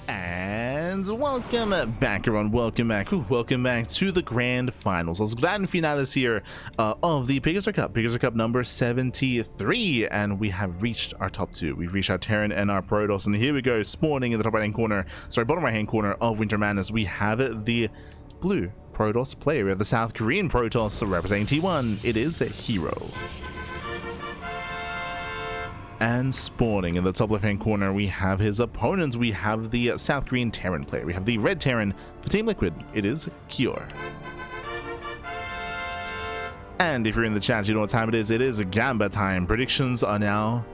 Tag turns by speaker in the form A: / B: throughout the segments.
A: And welcome back, everyone. Welcome back to the grand finals. Those grand finales here of the PiGosaur Cup. PiGosaur Cup number 73, and we have reached our top two. We've reached our Terran and our Protoss, and here we go, spawning in the top right hand corner, bottom right hand corner of Winter Madness. We have the blue Protoss player. We have the South Korean Protoss representing T1. It is herO. And spawning in the top left hand corner, we have his opponents. We have the South Korean Terran player. We have the red Terran for Team Liquid. It is herO. And if you're in the chat, you know what time it is. It is Gamba time. Predictions are now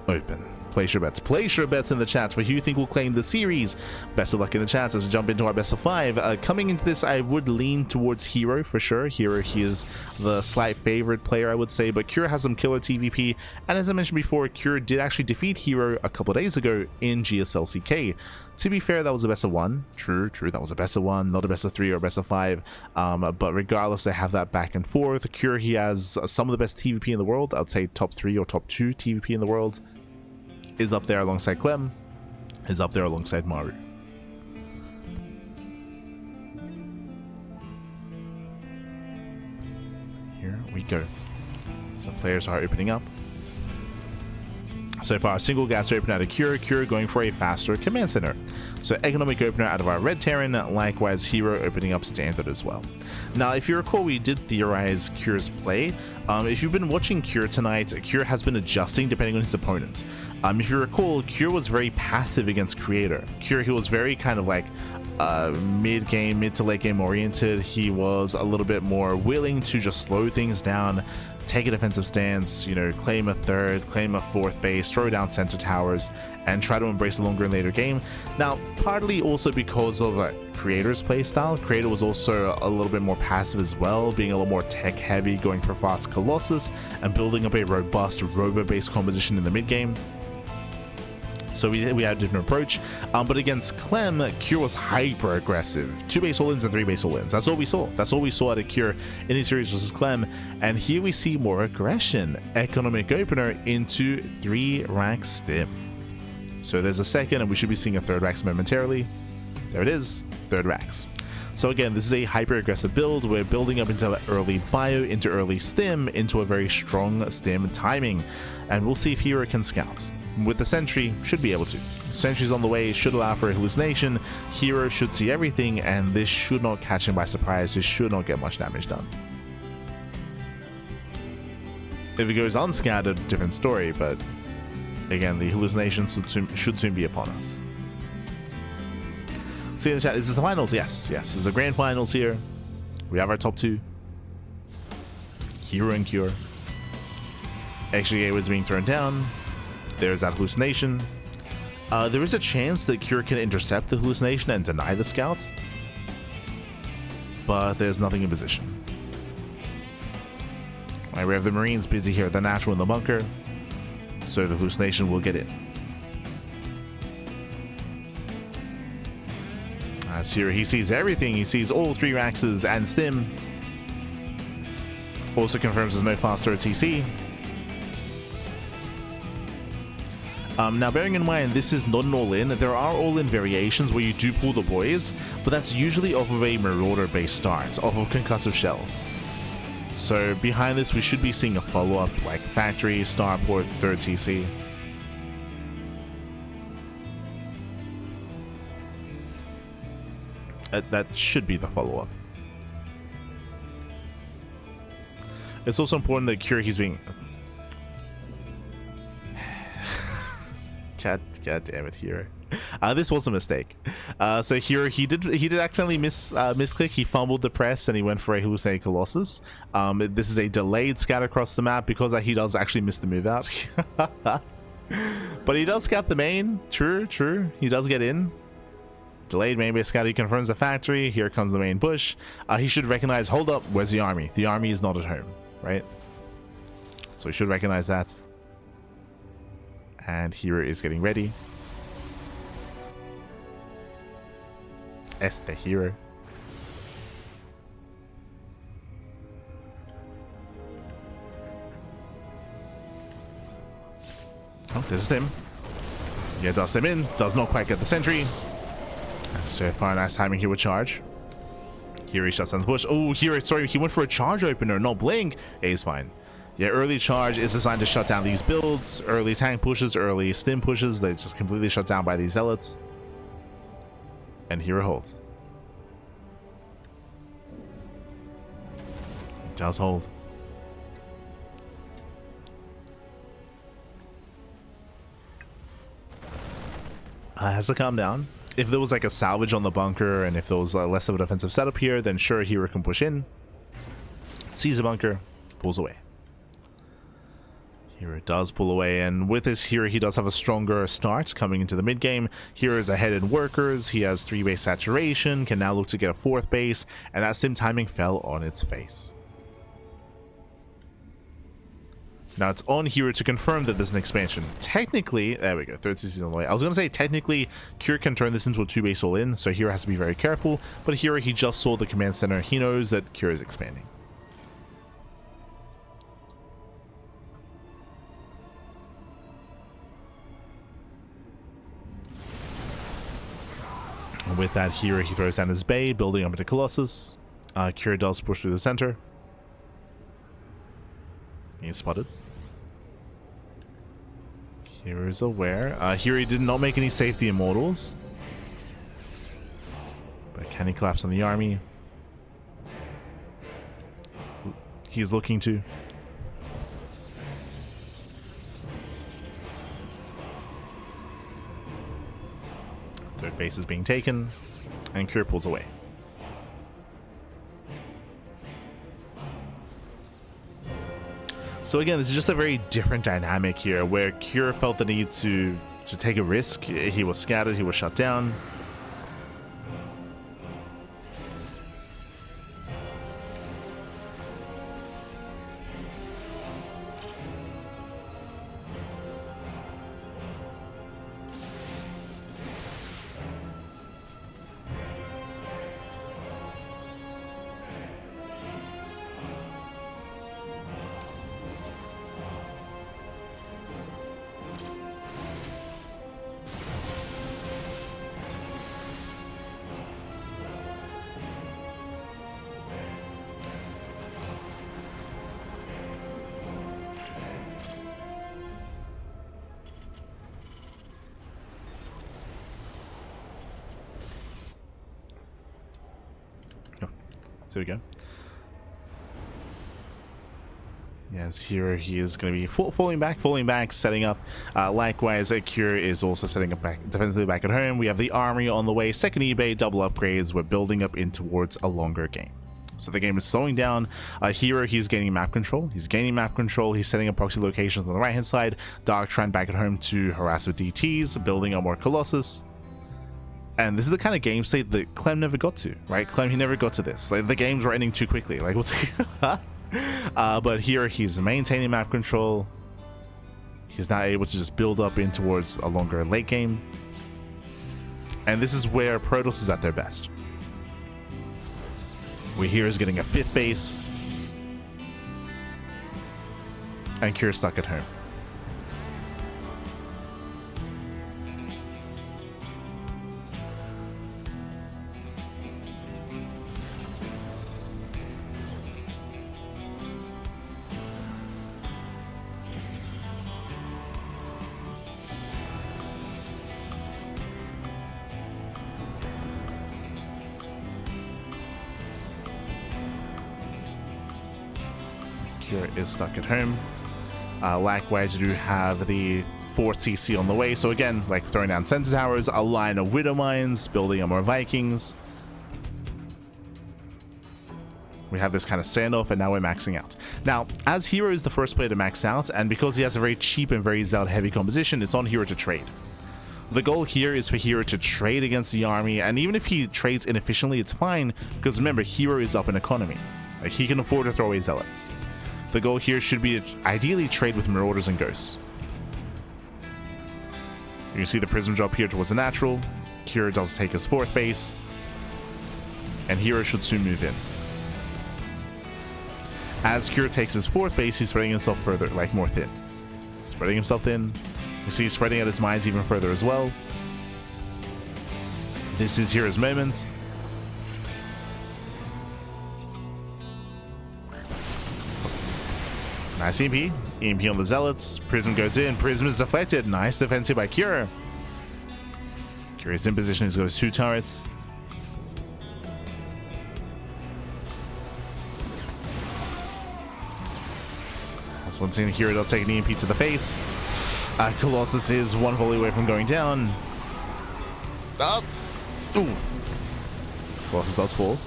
A: open. Place your bets. Place your bets in the chat for who you think will claim the series. Best of luck in the chat as we jump into our best of five. Coming into this, I would lean towards herO for sure. herO, he is the slight favorite player, I would say, but herO has some killer TVP. And as I mentioned before, herO did actually defeat herO a couple of days ago in GSLCK. To be fair, that was a best of one. True, that was a best of one, not a best of three or a best of five. But regardless, they have that back and forth. herO, he has some of the best TVP in the world. I'd say top 3 or top 2 TVP in the world. Is up there alongside Clem, is up there alongside Maru. Here we go. Some players are opening up. So far, single gas open out of herO going for a faster command center. So economic opener out of our red Terran, likewise herO opening up standard as well. Now, if you recall, we did theorize herO's play. If you've been watching herO tonight, herO has been adjusting depending on his opponent. If you recall, herO was very passive against Creator. herO, he was very kind of like mid to late game oriented. He was a little bit more willing to just slow things down, take a defensive stance, you know, claim a third, claim a fourth base, throw down center towers, and try to embrace the longer and later game. Now, partly also because of Creator's playstyle. Creator was also a little bit more passive as well, being a little more tech heavy, going for fast Colossus and building up a robust robo-based composition in the mid game. So we had a different approach, but against Clem, herO was hyper aggressive. 2 base all-ins and 3 base all-ins. That's all we saw. That's all we saw out of herO in the series versus Clem. And here we see more aggression. Economic opener into 3 racks stim. So there's a second, and we should be seeing a 3rd racks momentarily. There it is, 3rd racks. So again, this is a hyper aggressive build. We're building up into early bio, into early stim, into a very strong stim timing. And we'll see if herO can scout. With the sentry, should be able to. Sentry's on the way, should allow for a hallucination. herO should see everything, and this should not catch him by surprise. This should not get much damage done. If it goes unscattered, different story, but again, the hallucinations should soon be upon us. See in the chat, is this the finals? Yes, this is the grand finals here. We have our top 2. herO and herO. XGA was being thrown down. There's that hallucination. There is a chance that herO can intercept the hallucination and deny the scout, but there's nothing in position. Right, we have the Marines busy here, the natural in the bunker, so the hallucination will get in. As herO, he sees everything. He sees all 3 Raxes and stim. Also confirms there's no faster at TC. Now, bearing in mind, this is not an all-in. There are all-in variations where you do pull the boys, but that's usually off of a Marauder-based start, off of Concussive Shell. So behind this, we should be seeing a follow-up, like Factory, Starport, 3rd TC. That should be the follow-up. It's also important that herO, he's being... God damn it, herO. This was a mistake. So herO, he did accidentally misclick. He fumbled the press and he went for a hallucinated Colossus. This is a delayed scout across the map because he does actually miss the move out. But he does scout the main. True. He does get in. Delayed main base scout. He confirms the factory. Here comes the main push. He should recognize, hold up, where's the army? The army is not at home, right? So he should recognize that. And herO is getting ready. Este herO. Oh, this is him. Yeah, does him in. Does not quite get the sentry. So far, nice timing here with charge. Here he shuts down the push. Oh, here, sorry, he went for a charge opener, not blink. He's fine. Yeah, early charge is designed to shut down these builds. Early tank pushes, early stim pushes, they just completely shut down by these zealots. And here it holds. It does hold. Has to calm down. If there was like a salvage on the bunker and if there was less of a defensive setup here, then sure, Hero can push in. Sees a bunker, pulls away. Hero does pull away, and with his Hero, he does have a stronger start coming into the mid game. Hero is ahead in workers, he has 3 base saturation, can now look to get a 4th base, and that sim timing fell on its face. Now it's on Hero to confirm that there's an expansion. Technically, there we go, 3rd CC on the way. I was going to say, technically, Cure can turn this into a 2-base all-in, so Hero has to be very careful, but Hero, he just saw the command center, he knows that Cure is expanding. And with that, Hero, he throws down his Bay, building up into Colossus. Cure does push through the center. He's spotted. Hero is aware. Hero did not make any safety immortals. But can he collapse on the army? He's looking to. Third base is being taken, and Cure pulls away. So again, this is just a very different dynamic here, where Cure felt the need to take a risk. He was scattered, he was shut down. There we go. Yes, here he is going to be falling back, setting up. Likewise, Cure is also setting up back defensively back at home. We have the army on the way, second eBay, double upgrades. We're building up in towards a longer game. So the game is slowing down. Hero, he's gaining map control. He's setting up proxy locations on the right hand side. Dark Trend back at home to harass with DTs, building up more Colossus. And this is the kind of game state that Clem never got to, right? Clem, he never got to this. Like, the games were ending too quickly. Like, what's but here he's maintaining map control. He's not able to just build up in towards a longer late game. And this is where Protoss is at their best. We here is getting a 5th base. And Cure stuck at home. Cure is stuck at home. Likewise, you do have the 4th CC on the way. So again, like throwing down Sensor Towers, a line of Widow Mines, building up more Vikings. We have this kind of standoff, and now we're maxing out. Now, as Hero is the first player to max out, and because he has a very cheap and very Zealot heavy composition, it's on Hero to trade. The goal here is for Hero to trade against the army, and even if he trades inefficiently, it's fine, because remember, Hero is up in economy. Like, he can afford to throw away Zealots. The goal here should be to ideally trade with Marauders and Ghosts. You can see the Prism drop here towards the natural. Cure does take his 4th base, and Hero should soon move in. As Cure takes his 4th base, he's spreading himself further, like more thin. Spreading himself thin. You see he's spreading out his mines even further as well. This is hero's moment. Nice EMP. EMP on the Zealots. Prism goes in. Prism is deflected. Nice defense here by Kira. Kira's in position. He's got his 2 turrets. That's one thing. Hero does take an EMP to the face. Colossus is 1 volley away from going down. Up. Oof. Colossus does fall.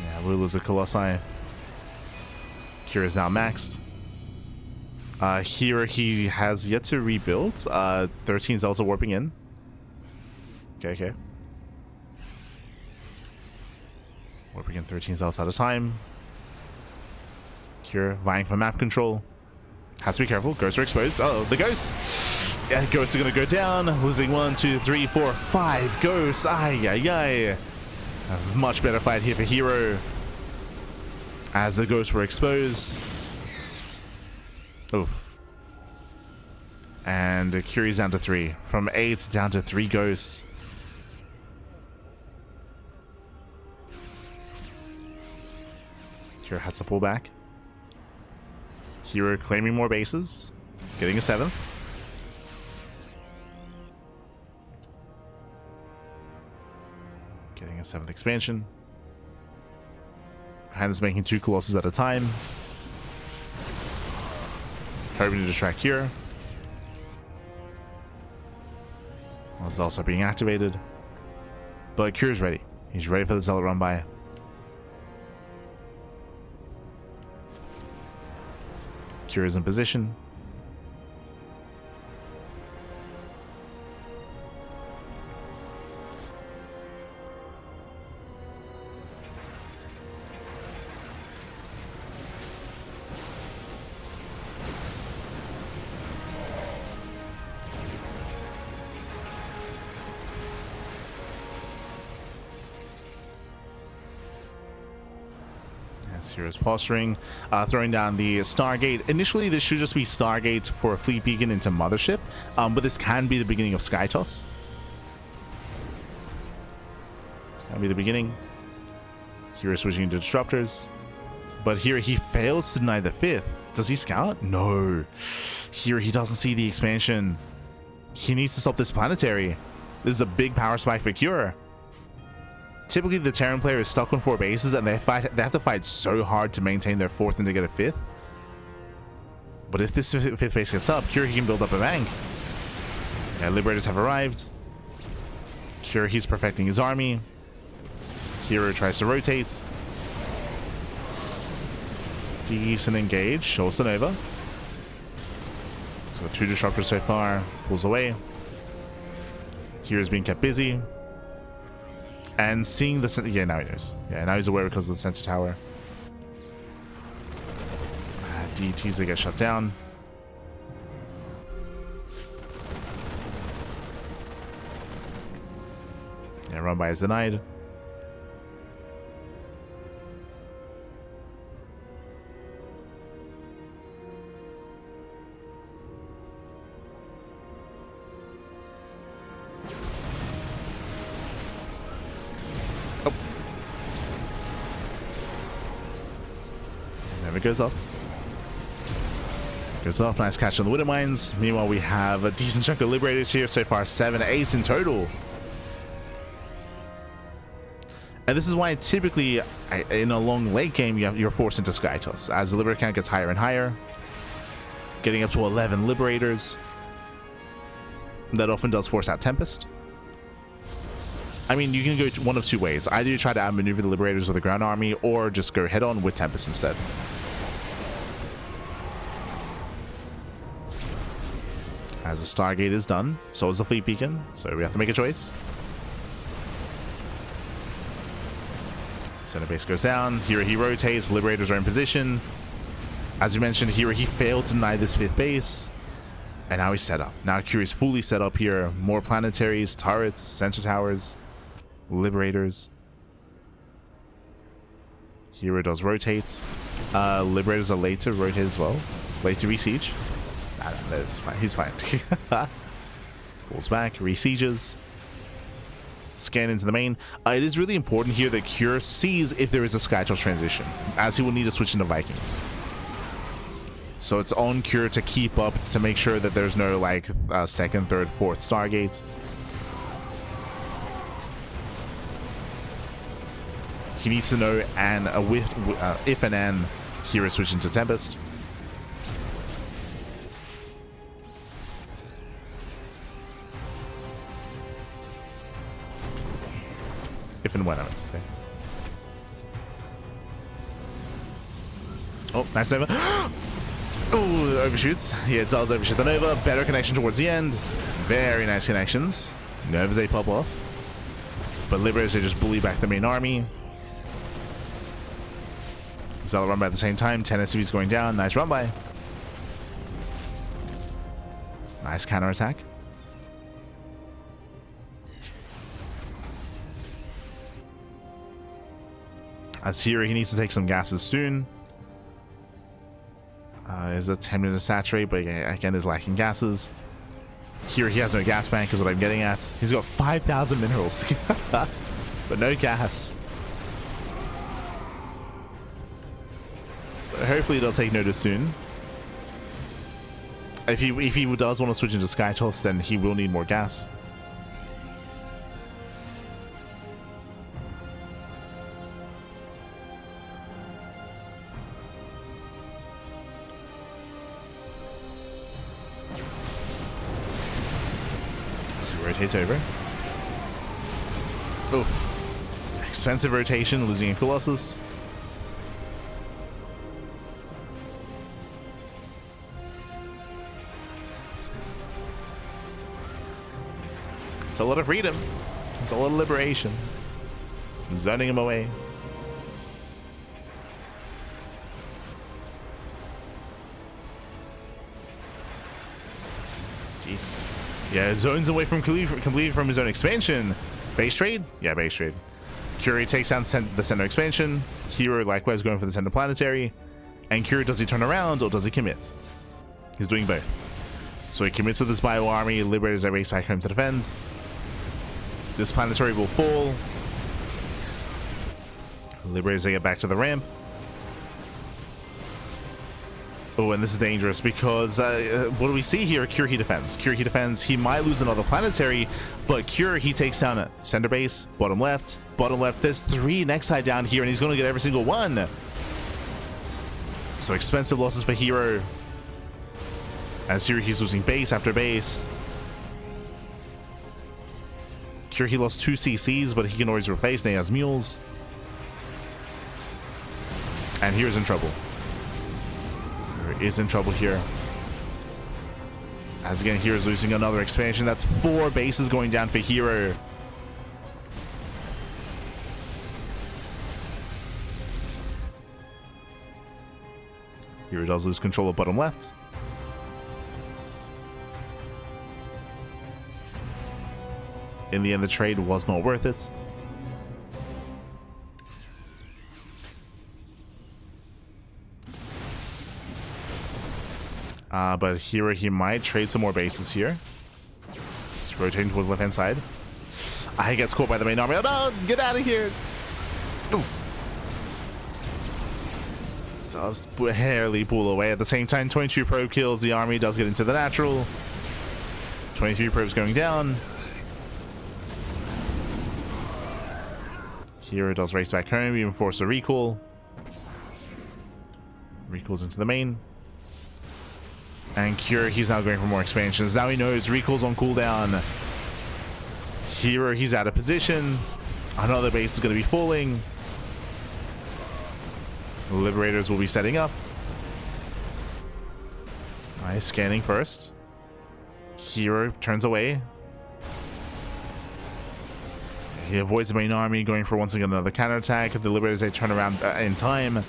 A: Yeah, Rulers of Colossi. Kira is now maxed. Here he has yet to rebuild. 13 is also warping in. Okay. Warping in 13 cells at a time. Kira vying for map control. Has to be careful. Ghosts are exposed. Uh oh, the ghosts. Yeah, ghosts are gonna go down. Losing 1, 2, 3, 4, 5 ghosts. Ay. A much better fight here for Hero. As the ghosts were exposed. Oof. And Kiri's down to 3. From 8 down to 3 ghosts. Kira has to pull back. Hero claiming more bases. Getting a 7th. Getting a 7th expansion. Hands making 2 Colossus at a time. Hoping to distract Kira. It's also being activated. But Kira's ready. He's ready for the Zealot run by. Kira's in position. Hero's posturing, throwing down the Stargate. Initially, this should just be Stargate for a fleet beacon into Mothership, but this can be the beginning of Sky Toss. This can be the beginning. Hero switching into Disruptors, but here he fails to deny the 5th. Does he scout? No. Here he doesn't see the expansion. He needs to stop this planetary. This is a big power spike for Cure. Typically, the Terran player is stuck on 4 bases, and they have to fight so hard to maintain their 4th and to get a 5th. But if this 5th base gets up, Cure, he can build up a bank. Yeah, Liberators have arrived. Cure, he's perfecting his army. Hero tries to rotate. Decent engage. Also Nova. So 2 Disruptors so far. Pulls away. Hero's being kept busy. And seeing the... Yeah, now he knows. Yeah, now he's aware because of the center tower. DTs that get shut down. Yeah, run by is denied. It goes off. Goes off. Nice catch on the Widow Mines. Meanwhile, we have a decent chunk of Liberators here. So far, 7 8 in total. And this is why typically in a long late game, you're forced into Sky Toss. As the Liberator count gets higher and higher. Getting up to 11 Liberators. That often does force out Tempest. I mean, you can go one of 2 ways. Either you try to outmaneuver the Liberators with a ground army, or just go head on with Tempest instead. As the Stargate is done, so is the Fleet Beacon, so we have to make a choice. Center base goes down, here he rotates, Liberators are in position. As you mentioned, here he failed to deny this 5th base. And now he's set up. Now Curie is fully set up here. More planetaries, turrets, center towers, Liberators. Hero does rotate. Liberators are late to rotate as well. Late to besiege. Nah, that's fine. He's fine. Pulls back, resieges. Scan into the main. It is really important here that Cure sees if there is a Skytoss transition, as he will need to switch into Vikings. So it's on Cure to keep up to make sure that there's no like second, third, fourth Stargate. He needs to know and if and an Hero switch into Tempest. If and when, I would say. Oh, nice Nova. Oh, overshoots. Yeah, it does overshoot the Nova. Better connection towards the end. Very nice connections. Novas, they pop off. But Liberators, they just bully back the main army. Zealot run by at the same time. 10 SCVs going down. Nice run by. Nice counterattack. As here, he needs to take some gases soon. Is a 10-minute saturate, but again is lacking gases. Here he has no gas bank is what I'm getting at. He's got 5,000 minerals, but no gas. So hopefully he'll take notice soon. If he does want to switch into Skytoss, then he will need more gas. Rotates over. Oof. Expensive rotation, losing a Colossus. It's a lot of freedom. It's a lot of liberation. Zoning him away. Jesus. Yeah, zones away from completely from his own expansion. Base trade? Yeah, base trade. Curie takes down the center expansion. Hero likewise going for the center planetary. And Curie, does he turn around or does he commit? He's doing both. So he commits with his bio army. Liberators are race back home to defend. This planetary will fall. Liberators, they get back to the ramp. Oh, and this is dangerous because what do we see here? Cure, he defends. Cure, he defends. He might lose another planetary, but Cure, he takes down a center base, bottom left, bottom left. There's 3 next side down here, and he's going to get every single one. So expensive losses for Hero. As here, he's losing base after base. Cure, he lost 2 CCs, but he can always replace. Now he has mules. And Hero's in trouble. Is in trouble here. As again, Hero's losing another expansion. That's 4 bases going down for Hero. Hero does lose control of bottom left. In the end, the trade was not worth it. But Hero, he might trade some more bases here. Just rotating towards the left-hand side. He gets caught by the main army. Oh no! Get out of here! Oof. Does barely pull away. At the same time, 22 probe kills. The army does get into the natural. 23 probes going down. Hero does race back home, even force a recall. Recalls into the main. And Cure, he's now going for more expansions. Now he knows recall's on cooldown. Hero, he's out of position. Another base is going to be falling. The Liberators will be setting up. Nice, scanning first. Hero turns away. He avoids the main army, going for once again another counterattack. The Liberators, they turn around in time.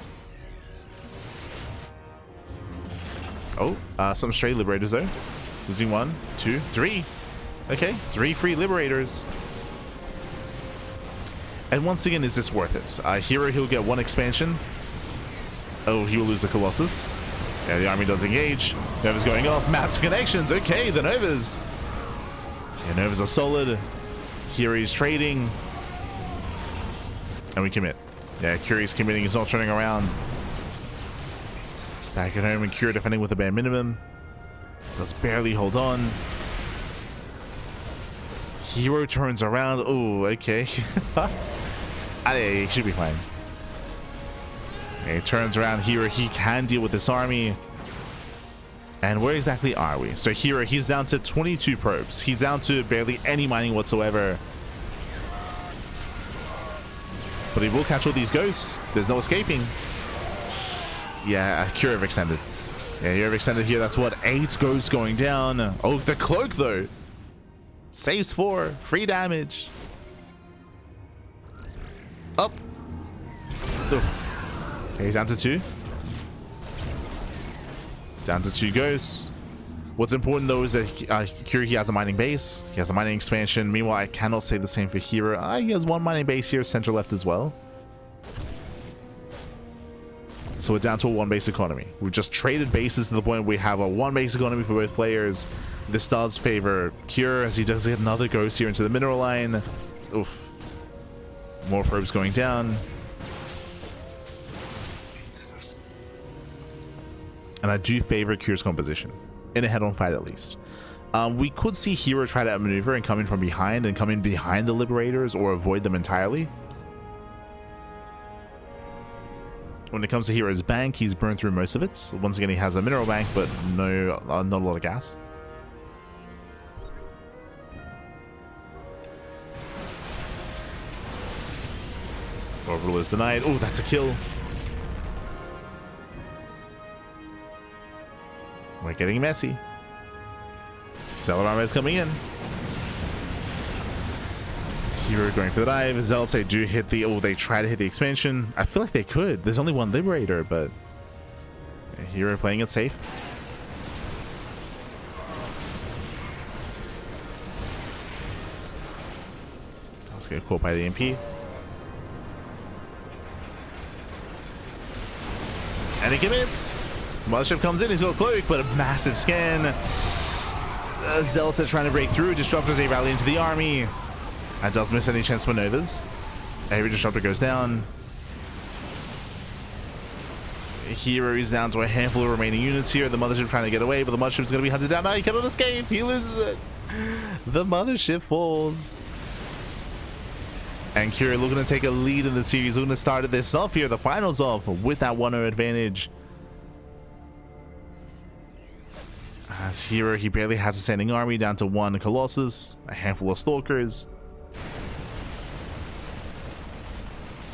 A: Oh, some stray Liberators though. Losing 1, 2, 3. Okay, 3 free Liberators. And once again, is this worth it? Hero, he'll get 1 expansion. Oh, he will lose the Colossus. Yeah, the army does engage. Nova's going off. Massive connections. Okay, the Novas. Yeah, Novas are solid. Kiri's trading. And we commit. Yeah, Kiri's committing. He's not turning around. Back at home, and Kiri defending with a bare minimum. Does barely hold on. herO turns around. Oh, okay. He should be fine. Okay, he turns around. herO, he can deal with this army. And where exactly are we? So herO, he's down to 22 probes. He's down to barely any mining whatsoever. But he will catch all these ghosts. There's no escaping. Yeah, Kiri overextended. Yeah, he overextended here. That's what, 8 ghosts going down. Oh, the cloak though. Saves 4. Free damage. Up. Okay, down to 2. Down to 2 ghosts. What's important though is that Kiri, he has a mining base. He has a mining expansion. Meanwhile, I cannot say the same for herO. He has 1 mining base here, center left as well. So we're down to a 1 base economy. We've just traded bases to the point where we have a 1 base economy for both players. This does favor Kiri as he does get another ghost here into the mineral line. Oof. More probes going down. And I do favor Kiri's composition. In a head-on fight at least. We could see herO try to outmaneuver and come in from behind and come in behind the Liberators or avoid them entirely. When it comes to herO's bank, he's burned through most of it. Once again, he has a mineral bank, but no, not a lot of gas. Orbital is denied. Oh, that's a kill. We're getting messy. Zealot is coming in. herO going for the dive. Zealots, they do hit the... Oh, they try to hit the expansion. I feel like they could. There's only 1 Liberator, but... Yeah, herO playing it safe. Let's get caught by the MP. And he commits. Mothership comes in. He's got a cloak, but a massive scan. Zealots are trying to break through. Disruptors, they rally into the army. That does miss any chance for Novas. Every disruptor goes down. herO is down to a handful of remaining units here. The mothership trying to get away, but the mothership's going to be hunted down. No, he cannot escape. He loses it. The mothership falls. And Kiri looking to take a lead in the series. Looking to start this off here. The finals off with that 1-0 advantage. As herO, he barely has a standing army, down to 1 Colossus, a handful of Stalkers.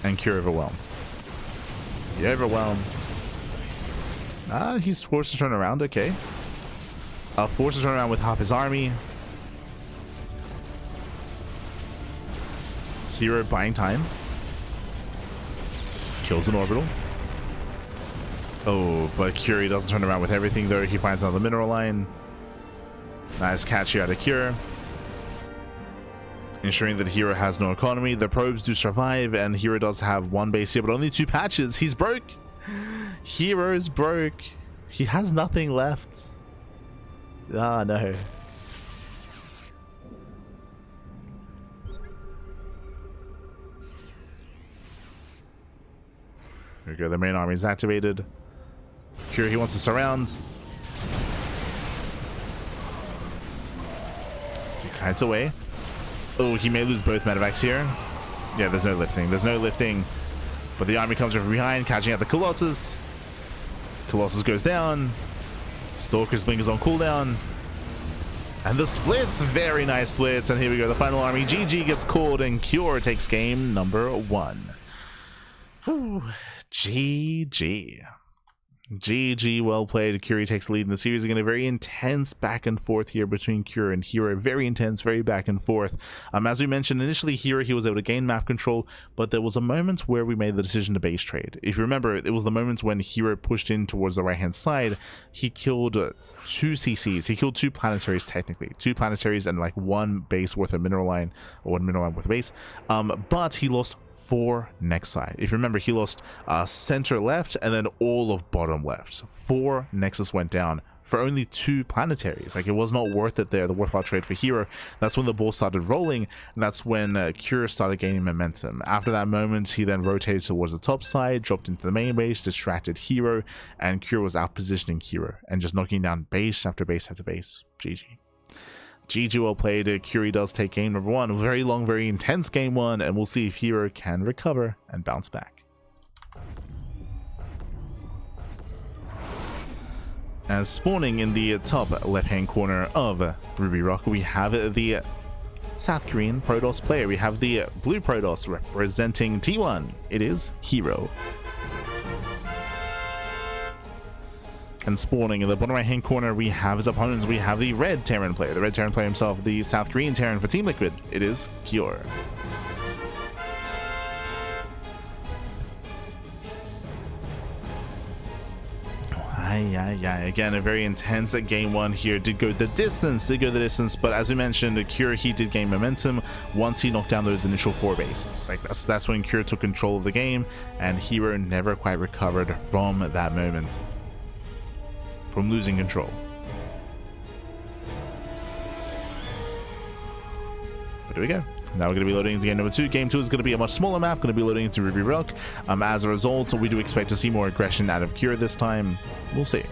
A: And Kiri overwhelms. He overwhelms. He's forced to turn around, okay. Forced to turn around with half his army. herO buying time. Kills an orbital. Oh, but Kiri doesn't turn around with everything though. He finds another mineral line. Nice catch here out of Kiri. Ensuring that herO has no economy. The probes do survive, and herO does have 1 base here, but only 2 patches. He's broke. herO's broke. He has nothing left. Ah, no. Here we go. The main army is activated. Kiri, he wants to surround. So he kites away. Oh, he may lose both medevacs here. Yeah, there's no lifting. There's no lifting. But the army comes from behind, catching out the Colossus. Colossus goes down. Stalker's Blink is on cooldown. And the splits, very nice splits. And here we go, the final army. GG gets called, and Kiri takes game number 1. Ooh, GG. GG, well played. Kiri takes the lead in the series. Again, a very intense back and forth here between Kiri and herO. Very intense, very back and forth. As we mentioned, initially herO, he was able to gain map control, but there was a moment where we made the decision to base trade. If you remember, it was the moment when herO pushed in towards the right-hand side. He killed 2 CCs. He killed 2 planetaries, technically. 2 planetaries and like 1 base worth of mineral line, or 1 mineral line worth of base. But he lost 4 next side. If you remember, he lost center left and then all of bottom left. 4 nexus went down for only 2 planetaries. Like, it was not worth it there, the worthwhile trade for herO. That's when the ball started rolling, and that's when herO started gaining momentum. After that moment, he then rotated towards the top side, dropped into the main base, distracted herO, and herO was out positioning herO and just knocking down base after base after base. GG. GG, well played. herO does take game number 1. A very long, very intense game 1, and we'll see if herO can recover and bounce back. As spawning in the top left-hand corner of Ruby Rock, we have the South Korean Protoss player. We have the blue Protoss representing T1. It is herO. And spawning in the bottom right-hand corner, we have his opponents. We have the red Terran player. The red Terran player himself, the South Korean Terran for Team Liquid. It is Kyor. Again, a very intense game 1 here. Did go the distance, but as we mentioned, Kyor, he did gain momentum once he knocked down those initial 4 bases. Like, that's when Kyor took control of the game, and herO never quite recovered from that moment, from losing control. But here we go. Now we're going to be loading into game number 2. Game 2 is going to be a much smaller map, going to be loading into Ruby Rock. As a result, we do expect to see more aggression out of Kyor this time. We'll see.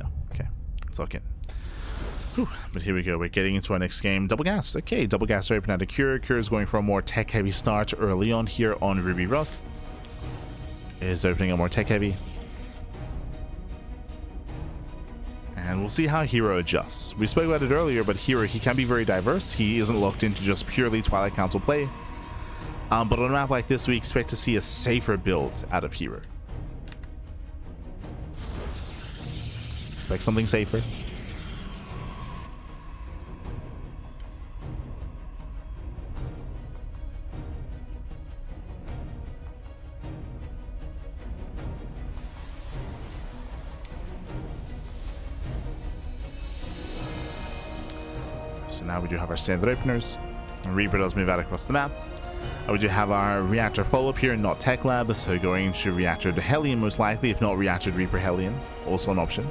A: Oh, okay, let's lock in. Whew. But here we go, we're getting into our next game. Double gas. Okay, double gas are open out of herO. herO is going for a more tech heavy start early on here on Ruby Rock. It is opening up more tech heavy. And we'll see how herO adjusts. We spoke about it earlier, but herO, he can be very diverse. He isn't locked into just purely Twilight Council play. But on a map like this, we expect to see a safer build out of herO. Expect something safer. So now we do have our standard openers. Reaper does move out across the map. We do have our reactor follow-up here, not Tech Lab, so going to reactor to Hellion most likely, if not reactor to Reaper Hellion, also an option.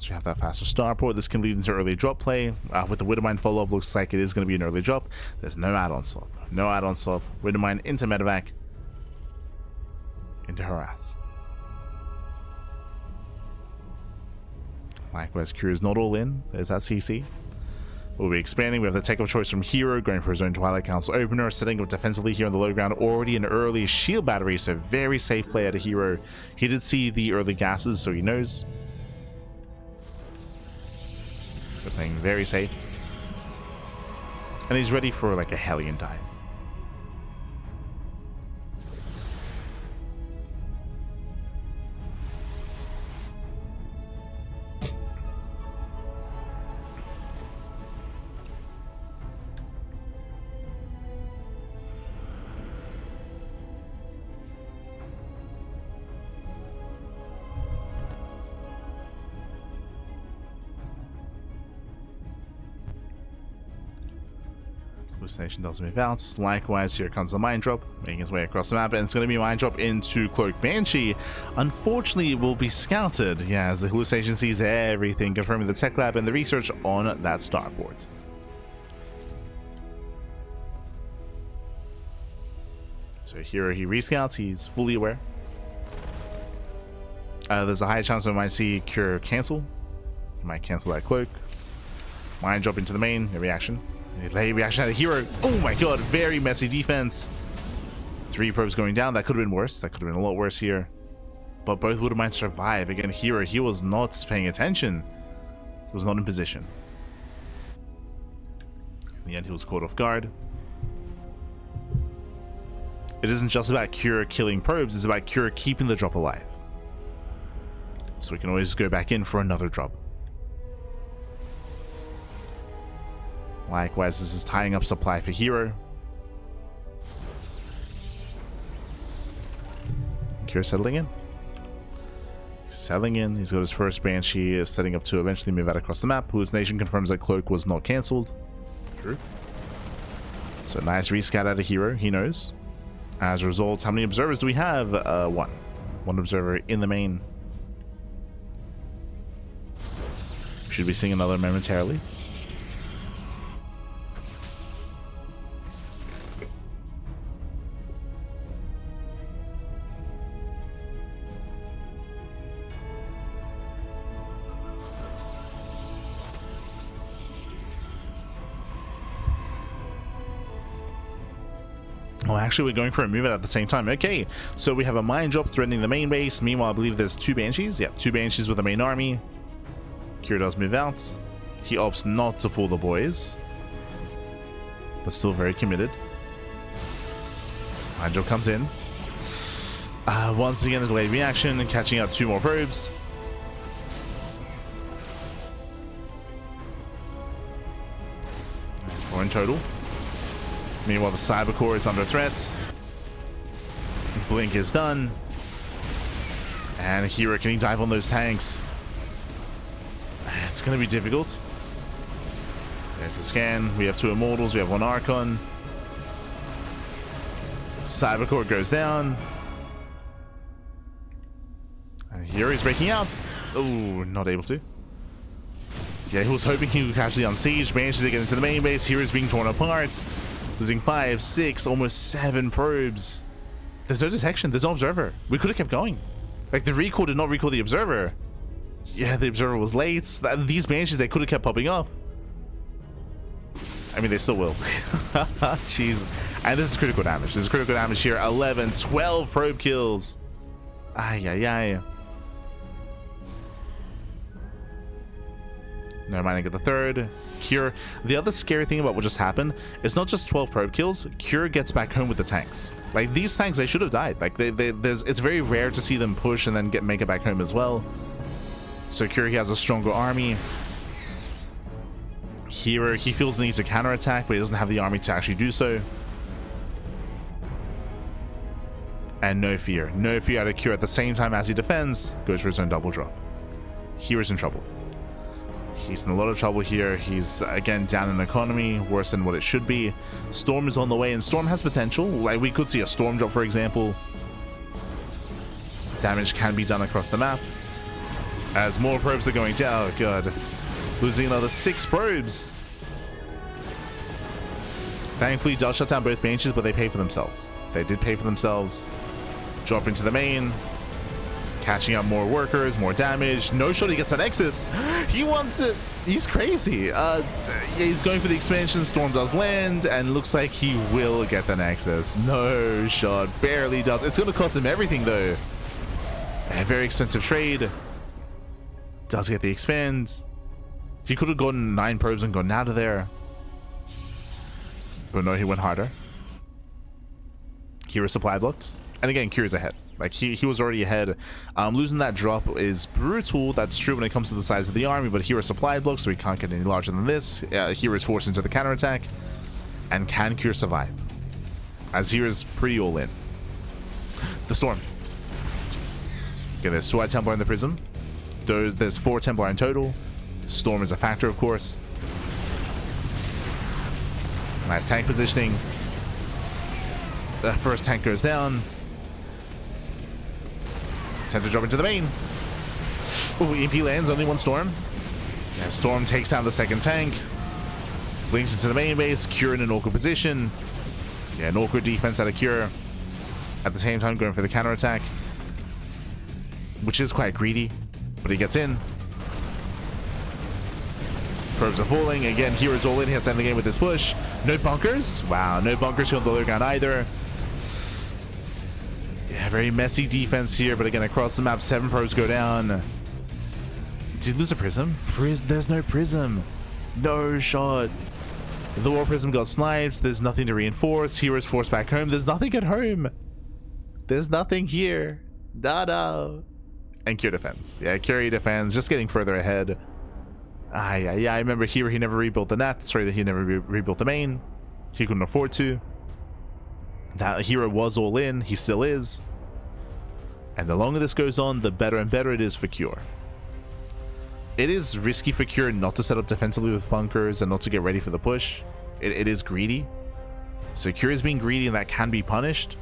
A: We have that faster starport. This can lead into early drop play. With the Widowmine follow-up, looks like it is going to be an early drop. There's no add-on swap. No add-on swap. Widowmine into medevac. Into harass. Likewise, Kyor is not all in. There's that CC. We'll be expanding. We have the tech of choice from herO, going for his own Twilight Council opener, setting up defensively here on the low ground. Already an early shield battery, so very safe play out of herO. He did see the early gases, so he knows. Playing very safe, and he's ready for like a Hellion dive. Hallucination does move out. Likewise, here comes the mine drop, making its way across the map, and it's going to be a mine drop into Cloak Banshee. Unfortunately, it will be scouted, yeah, as the hallucination sees everything, confirming the tech lab and the research on that starport. So here he rescouts, he's fully aware. There's a high chance we might see Kyor cancel. He might cancel that cloak. Mine drop into the main, a reaction. Late reaction out of herO. Oh my god, very messy defense. 3 probes going down. That could have been worse. That could have been a lot worse here. But both would have might survive. Again, herO, he was not paying attention. He was not in position. In the end, he was caught off guard. It isn't just about Kira killing probes, it's about Kira keeping the drop alive. So we can always go back in for another drop. Likewise, this is tying up supply for herO. Kira settling in. Settling in. He's got his first Banshee, is setting up to eventually move out across the map. Hallucination confirms that Cloak was not cancelled. True. So nice rescat out of herO. He knows. As a result, how many observers do we have? One. One observer in the main. Should be seeing another momentarily. Oh, actually, we're going for a move out at the same time. Okay, so we have a mine drop threatening the main base. Meanwhile, I believe there's two Banshees. Yeah, two Banshees with the main army. Kira does move out. He opts not to pull the boys, but still very committed. Mine drop comes in. Once again, a delayed reaction and catching up two more probes. Four in total. Meanwhile, the Cyber Core is under threat. Blink is done. And herO, can he dive on those tanks? It's going to be difficult. There's the scan. We have two Immortals. We have one Archon. Cyber Core goes down. And herO's breaking out. Oh, not able to. Yeah, he was hoping he could catch the Unsiege. Manages to get into the main base. herO's being torn apart. Losing 5, 6, almost 7 probes. There's no detection. There's no observer. We could have kept going. Like, the recall did not recall the observer. Yeah, the observer was late. These Banshees, they could have kept popping off. I mean, they still will. Jeez. And this is critical damage. This is critical damage here. 11, 12 probe kills. Ay, ay, ay. No mind, I get the third. Kira. The other scary thing about what just happened is not just 12 probe kills. Kira gets back home with the tanks. Like, these tanks, they should have died. Like, it's very rare to see them push and then make it back home as well. So Kira, he has a stronger army. herO, he feels the need to counterattack, but he doesn't have the army to actually do so. And no fear. No fear out of Kira at the same time as he defends. Goes for his own double drop. herO's in trouble. He's in a lot of trouble here. He's, again, down in economy, worse than what it should be. Storm is on the way, and Storm has potential. Like, we could see a Storm drop, for example. Damage can be done across the map. As more probes are going down. Oh, God. Losing another 6 probes. Thankfully, he does shut down both Banshees, but they pay for themselves. They did pay for themselves. Drop into the main. Catching up more workers, more damage. No shot, he gets that Nexus. He wants it. He's crazy. Yeah, he's going for the expansion. Storm does land, and looks like he will get the Nexus. No shot, barely does. It's going to cost him everything, though. A very expensive trade. Does get the expand. He could have gotten 9 probes and gotten out of there. But no, he went harder. herO supply blocked. And again, Kira's ahead. Like, he was already ahead. Losing that drop is brutal. That's true when it comes to the size of the army, but herO supply blocked, so he can't get any larger than this. herO is forced into the counterattack. And can Kira survive? As herO's pretty all in. The Storm. Jesus. Okay, there's 2 Templar in the Prism. There's 4 Templar in total. Storm is a factor, of course. Nice tank positioning. The first tank goes down. Tends to drop into the main. Ooh, EMP lands, only 1 Storm. Yeah, Storm takes down the second tank. Blinks into the main base. Kira in an awkward position. Yeah, an awkward defense out of Kira. At the same time, going for the counterattack. Which is quite greedy, but he gets in. Probes are falling. Again, herO's all in. He has to end the game with this push. No bunkers. Wow, no bunkers on the low ground either. Yeah, very messy defense here, but again, across the map, 7 probes go down. Did he lose a prism? There's no prism. No shot. The War Prism got sniped. There's nothing to reinforce. hero's forced back home. There's nothing at home. There's nothing here. No. And Cure defends. Yeah, Cure defends, just getting further ahead. Yeah, I remember here he never rebuilt the net. Sorry, that he never rebuilt the main. He couldn't afford to. That herO was all in. He still is. And the longer this goes on, the better and better it is for Cure. It is risky for Cure not to set up defensively with bunkers and not to get ready for the push. It is greedy. So Cure is being greedy, and that can be punished.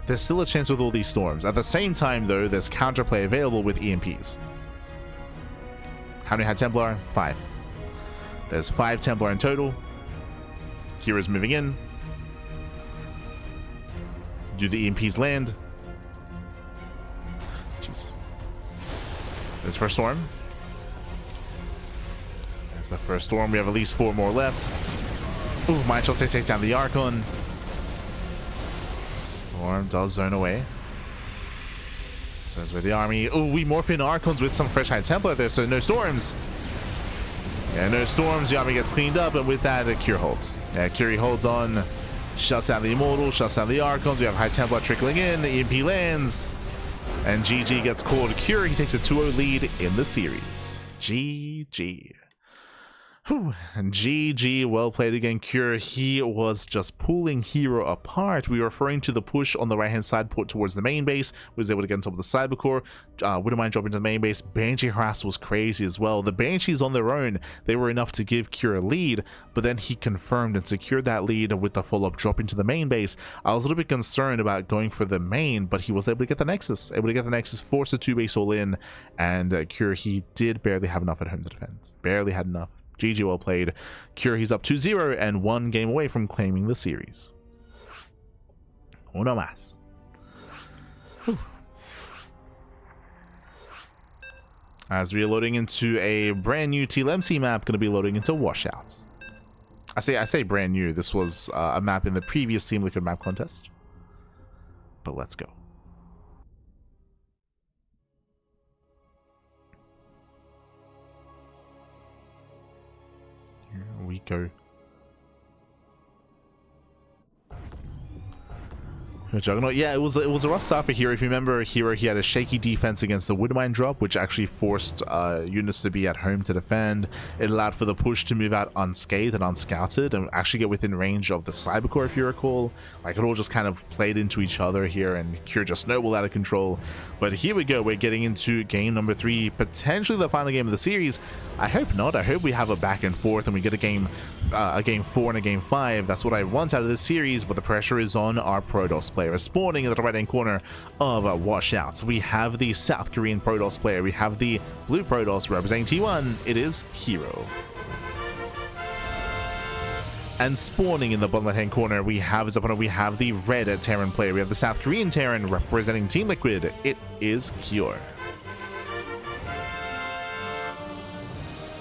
A: There's still a chance with all these storms. At the same time, though, there's counterplay available with EMPs. How many had Templar? 5. There's 5 Templar in total. hero's moving in. Do the EMPs land? Jeez. There's first storm. There's the first storm. We have at least 4 more left. Ooh, Mind Shot takes down the Archon. Storm does zone away. Zones with the army. Oh, we morph in Archons with some fresh High Templar there, so no storms. Yeah, no storms. The army gets cleaned up, and with that, Cure holds. Yeah, Cure holds on. Shuts down the Immortal, shuts down the Archons. We have High Templar trickling in. The EMP lands. And GG gets called Cure. He takes a 2-0 lead in the series. GG. Whew. And GG, well played again, Cure. He was just pulling herO apart. We were referring to the push on the right-hand side port towards the main base. Was able to get on top of the cyber core. Wouldn't mind dropping to the main base. Banshee harass was crazy as well. The Banshees on their own, they were enough to give Cure a lead, but then he confirmed and secured that lead with the follow-up drop into the main base. I was a little bit concerned about going for the main, but he was able to get the Nexus. Forced the 2-base all in, and Cure, he did barely have enough at home to defend. Barely had enough. GG, well played. Cure, he's up 2-0 and 1 game away from claiming the series. Uno más. Whew. As we are loading into a brand new TLMC map, going to be loading into Washouts. I say brand new. This was a map in the previous Team Liquid map contest. But let's go. Here we go. Juggernaut. Yeah, it was a rough start for herO. If you remember, herO, he had a shaky defense against the Woodmine drop, which actually forced units to be at home to defend. It allowed for the push to move out unscathed and unscouted and actually get within range of the cyber core, if you recall. Like, it all just kind of played into each other here, and Cure just snowballed out of control. But here we go. We're getting into game number 3, potentially the final game of the series. I hope not. I hope we have a back and forth and we get a game 4 and a game 5. That's what I want out of this series, but the pressure is on our Protoss player. Spawning in the right-hand corner of Washouts, we have the South Korean Protoss player. We have the blue Protoss representing T1. It is herO. And spawning in the bottom left-hand corner, we have his opponent. We have the red Terran player. We have the South Korean Terran representing Team Liquid. It is Cure.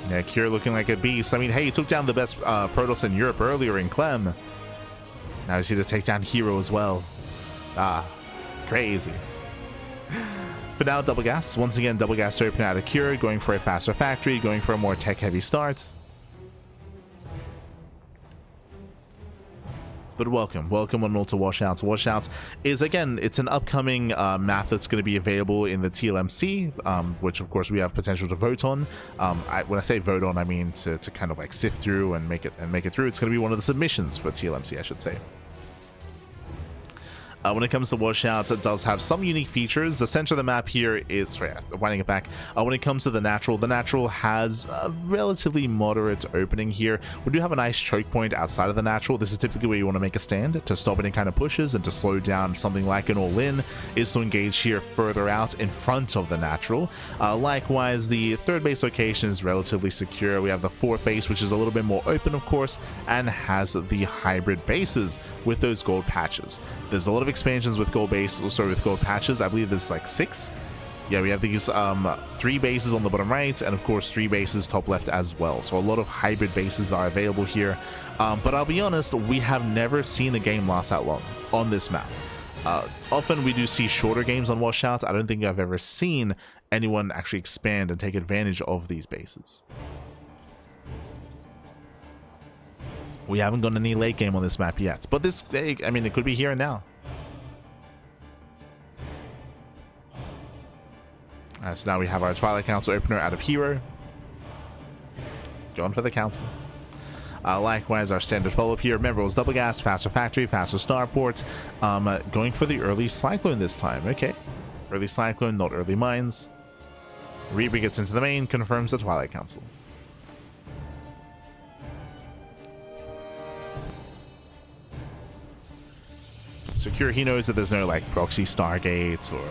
A: Yeah, Cure looking like a beast. I mean, hey, he took down the best Protoss in Europe earlier in Clem. Now he's here to take down herO as well. Crazy. For now, double gas. Once again, double gas open out of Cure, going for a faster factory, going for a more tech-heavy start. But welcome on all to Washouts. Washouts is, again, it's an upcoming map that's going to be available in the TLMC, which of course we have potential to vote on. When I say vote on, I mean to kind of like sift through and make it through. It's going to be one of the submissions for TLMC, I should say. When it comes to Washouts, it does have some unique features. The center of the map here is, sorry, winding it back. When it comes to the natural has a relatively moderate opening here. We do have a nice choke point outside of the natural. This is typically where you want to make a stand to stop any kind of pushes and to slow down something like an all-in, is to engage here further out in front of the natural. Likewise, the third base location is relatively secure. We have the fourth base, which is a little bit more open, of course, and has the hybrid bases with those gold patches. There's a lot of expansions with gold patches. I believe there's like 6. Yeah, we have these 3 bases on the bottom right, and of course 3 bases top left as well. So a lot of hybrid bases are available here. But I'll be honest, we have never seen a game last that long on this map. Often we do see shorter games on Washout. I don't think I've ever seen anyone actually expand and take advantage of these bases. We haven't gotten any late game on this map yet, but this, I mean, it could be here and now. So now we have our Twilight Council opener out of herO. Going for the council. Likewise, our standard follow-up here. Remember, it was double gas, faster factory, faster starport. Going for the early cyclone this time. Okay. Early cyclone, not early mines. Reaper gets into the main, confirms the Twilight Council. Secure, he knows that there's no like proxy Stargate or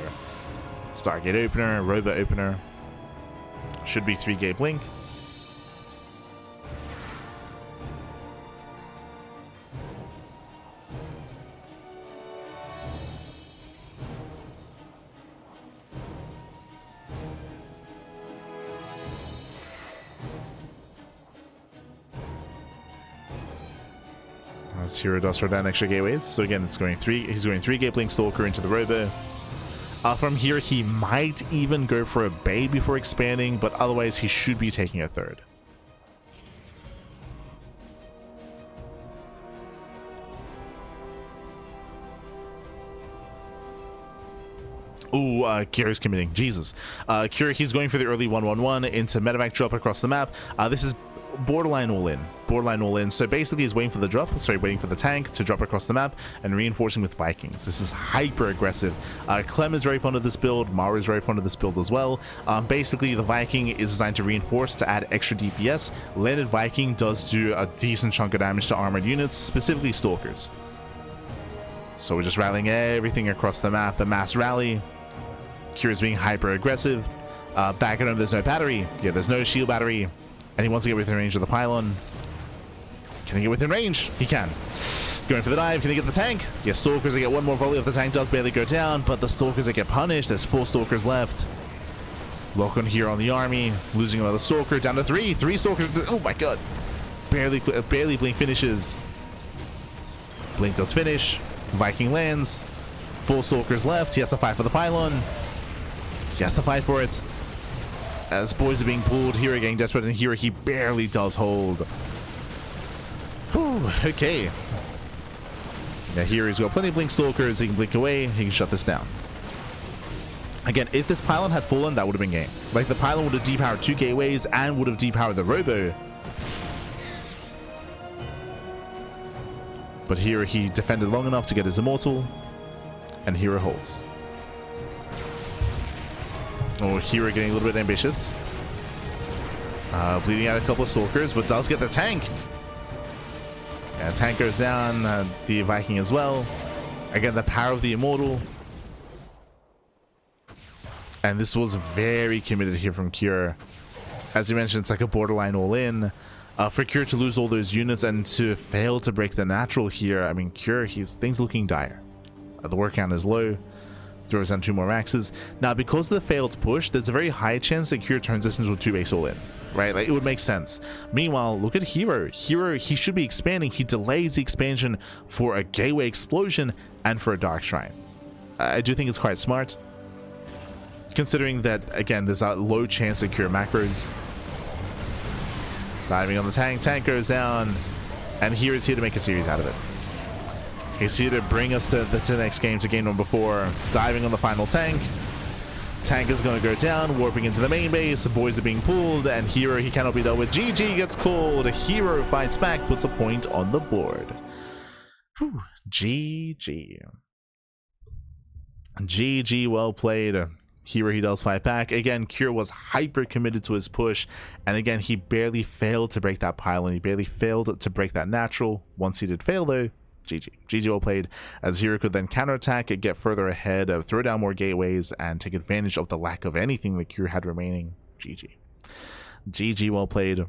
A: Stargate opener, Robo opener. Should be 3-gate blink. As herO does throw down extra gateways. So again, it's going he's going 3-gate blink stalker into the Robo. From here, he might even go for a Bay before expanding, but otherwise he should be taking a third. Ooh, Kira's committing. Jesus. Kira, he's going for the early 1-1-1 into medevac drop across the map. This is borderline all in. Borderline all in. So basically he's waiting for the drop, waiting for the tank to drop across the map and reinforcing with Vikings. This is hyper aggressive. Clem is very fond of this build. Mara is very fond of this build as well. Basically the Viking is designed to reinforce to add extra DPS. Landed Viking does do a decent chunk of damage to armored units, specifically stalkers. So we're just rallying everything across the map. The mass rally. Kira's being hyper aggressive. Back at home, there's no battery. Yeah, there's no shield battery. And he wants to get within range of the pylon. Can he get within range? He can. Going for the dive. Can he get the tank? Yes, stalkers. They get one more volley off the tank. Does barely go down, but the stalkers, they get punished. There's 4 stalkers left. Lock on here on the army. Losing another stalker. Down to 3. 3 stalkers. Oh my god. Barely blink finishes. Blink does finish. Viking lands. 4 stalkers left. He has to fight for the pylon. He has to fight for it. As boys are being pulled, herO getting desperate, and herO, he barely does hold. Whew, okay. Now hero's got plenty of blink stalkers. He can blink away. He can shut this down. Again, if this pylon had fallen, that would have been game. Like, the pylon would have depowered 2 gateways and would have depowered the Robo. But herO, he defended long enough to get his immortal, and herO holds. Oh, herO getting a little bit ambitious. Bleeding out a couple of stalkers, but does get the tank. And tank goes down, the Viking as well. Again, the power of the immortal. And this was very committed here from Kira. As you mentioned, it's like a borderline all-in. For Kira to lose all those units and to fail to break the natural here, I mean, Kira, things looking dire. The work count is low. Throws down 2 more axes. Now, because of the failed push, there's a very high chance that Kira turns this into a 2-base all-in, right? Like, it would make sense. Meanwhile, look at herO. herO, he should be expanding. He delays the expansion for a gateway explosion and for a dark shrine. I do think it's quite smart, considering that, again, there's a low chance that Kira macros. Diving on the tank. Tank goes down, and hero's here to make a series out of it. He's here to bring us to the next game, to game number 4. Diving on the final tank. Tank is going to go down, warping into the main base. The boys are being pulled, and herO, he cannot be dealt with. GG gets called. herO fights back, puts a point on the board. Whew. GG. GG, well played. herO, he does fight back. Again, Kira was hyper committed to his push, and again, he barely failed to break that pylon. He barely failed to break that natural. Once he did fail, though, GG. GG well played, as herO could then counterattack, get further ahead, throw down more gateways, and take advantage of the lack of anything that Kira had remaining. GG. GG well played.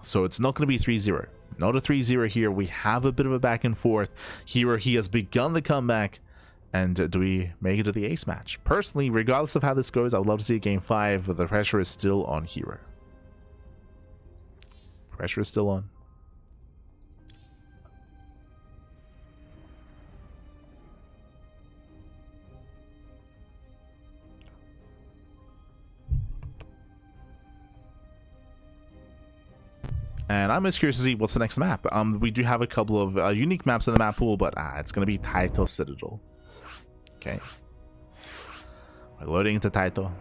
A: So it's not going to be 3-0. Not a 3-0 here. We have a bit of a back and forth. herO, he has begun the comeback. And do we make it to the ace match? Personally, regardless of how this goes, I would love to see a game 5, but the pressure is still on herO. Pressure is still on. And I'm just curious to see what's the next map. We do have a couple of unique maps in the map pool, but it's going to be Taito Citadel. Okay. We're loading into Taito.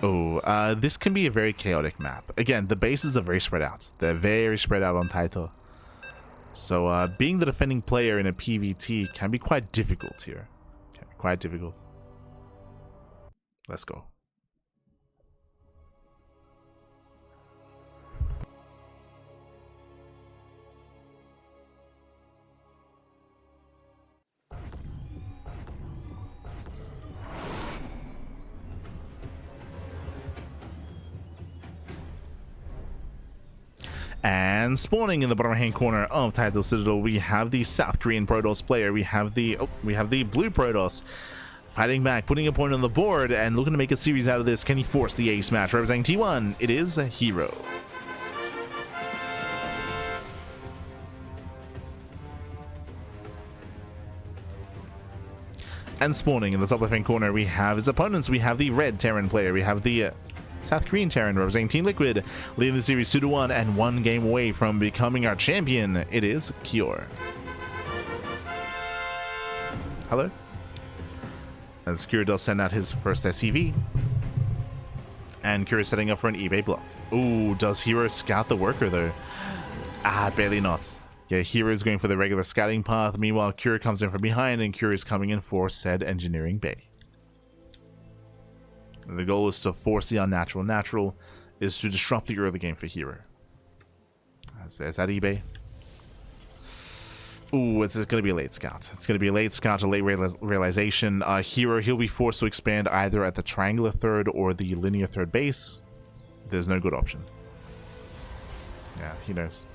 A: Oh, this can be a very chaotic map. Again, the bases are very spread out. They're very spread out on Taito. So being the defending player in a PvT can be quite difficult here. Can be quite difficult. Let's go. And spawning in the bottom hand corner of Taito Citadel, we have the South Korean Protoss player. We have the blue Protoss fighting back, putting a point on the board, and looking to make a series out of this. Can he force the ace match? Representing T1, it is herO. And spawning in the top left hand corner, we have his opponents. We have the red Terran player. We have the South Korean Terran representing Team Liquid, leading the series 2-1 and 1 game away from becoming our champion. It is Kior. Hello. As Kior does send out his first SCV. And Kior is setting up for an eBay block. Ooh, does herO scout the worker though? Barely not. Yeah, herO is going for the regular scouting path. Meanwhile, Kior comes in from behind and Kior is coming in for said engineering bay. The goal is to force the unnatural. Natural is to disrupt the early game for herO. Is that eBay? Ooh, it's going to be a late scout. It's going to be a late scout, a late realization. herO, he'll be forced to expand either at the triangular third or the linear third base. There's no good option. Yeah, he knows.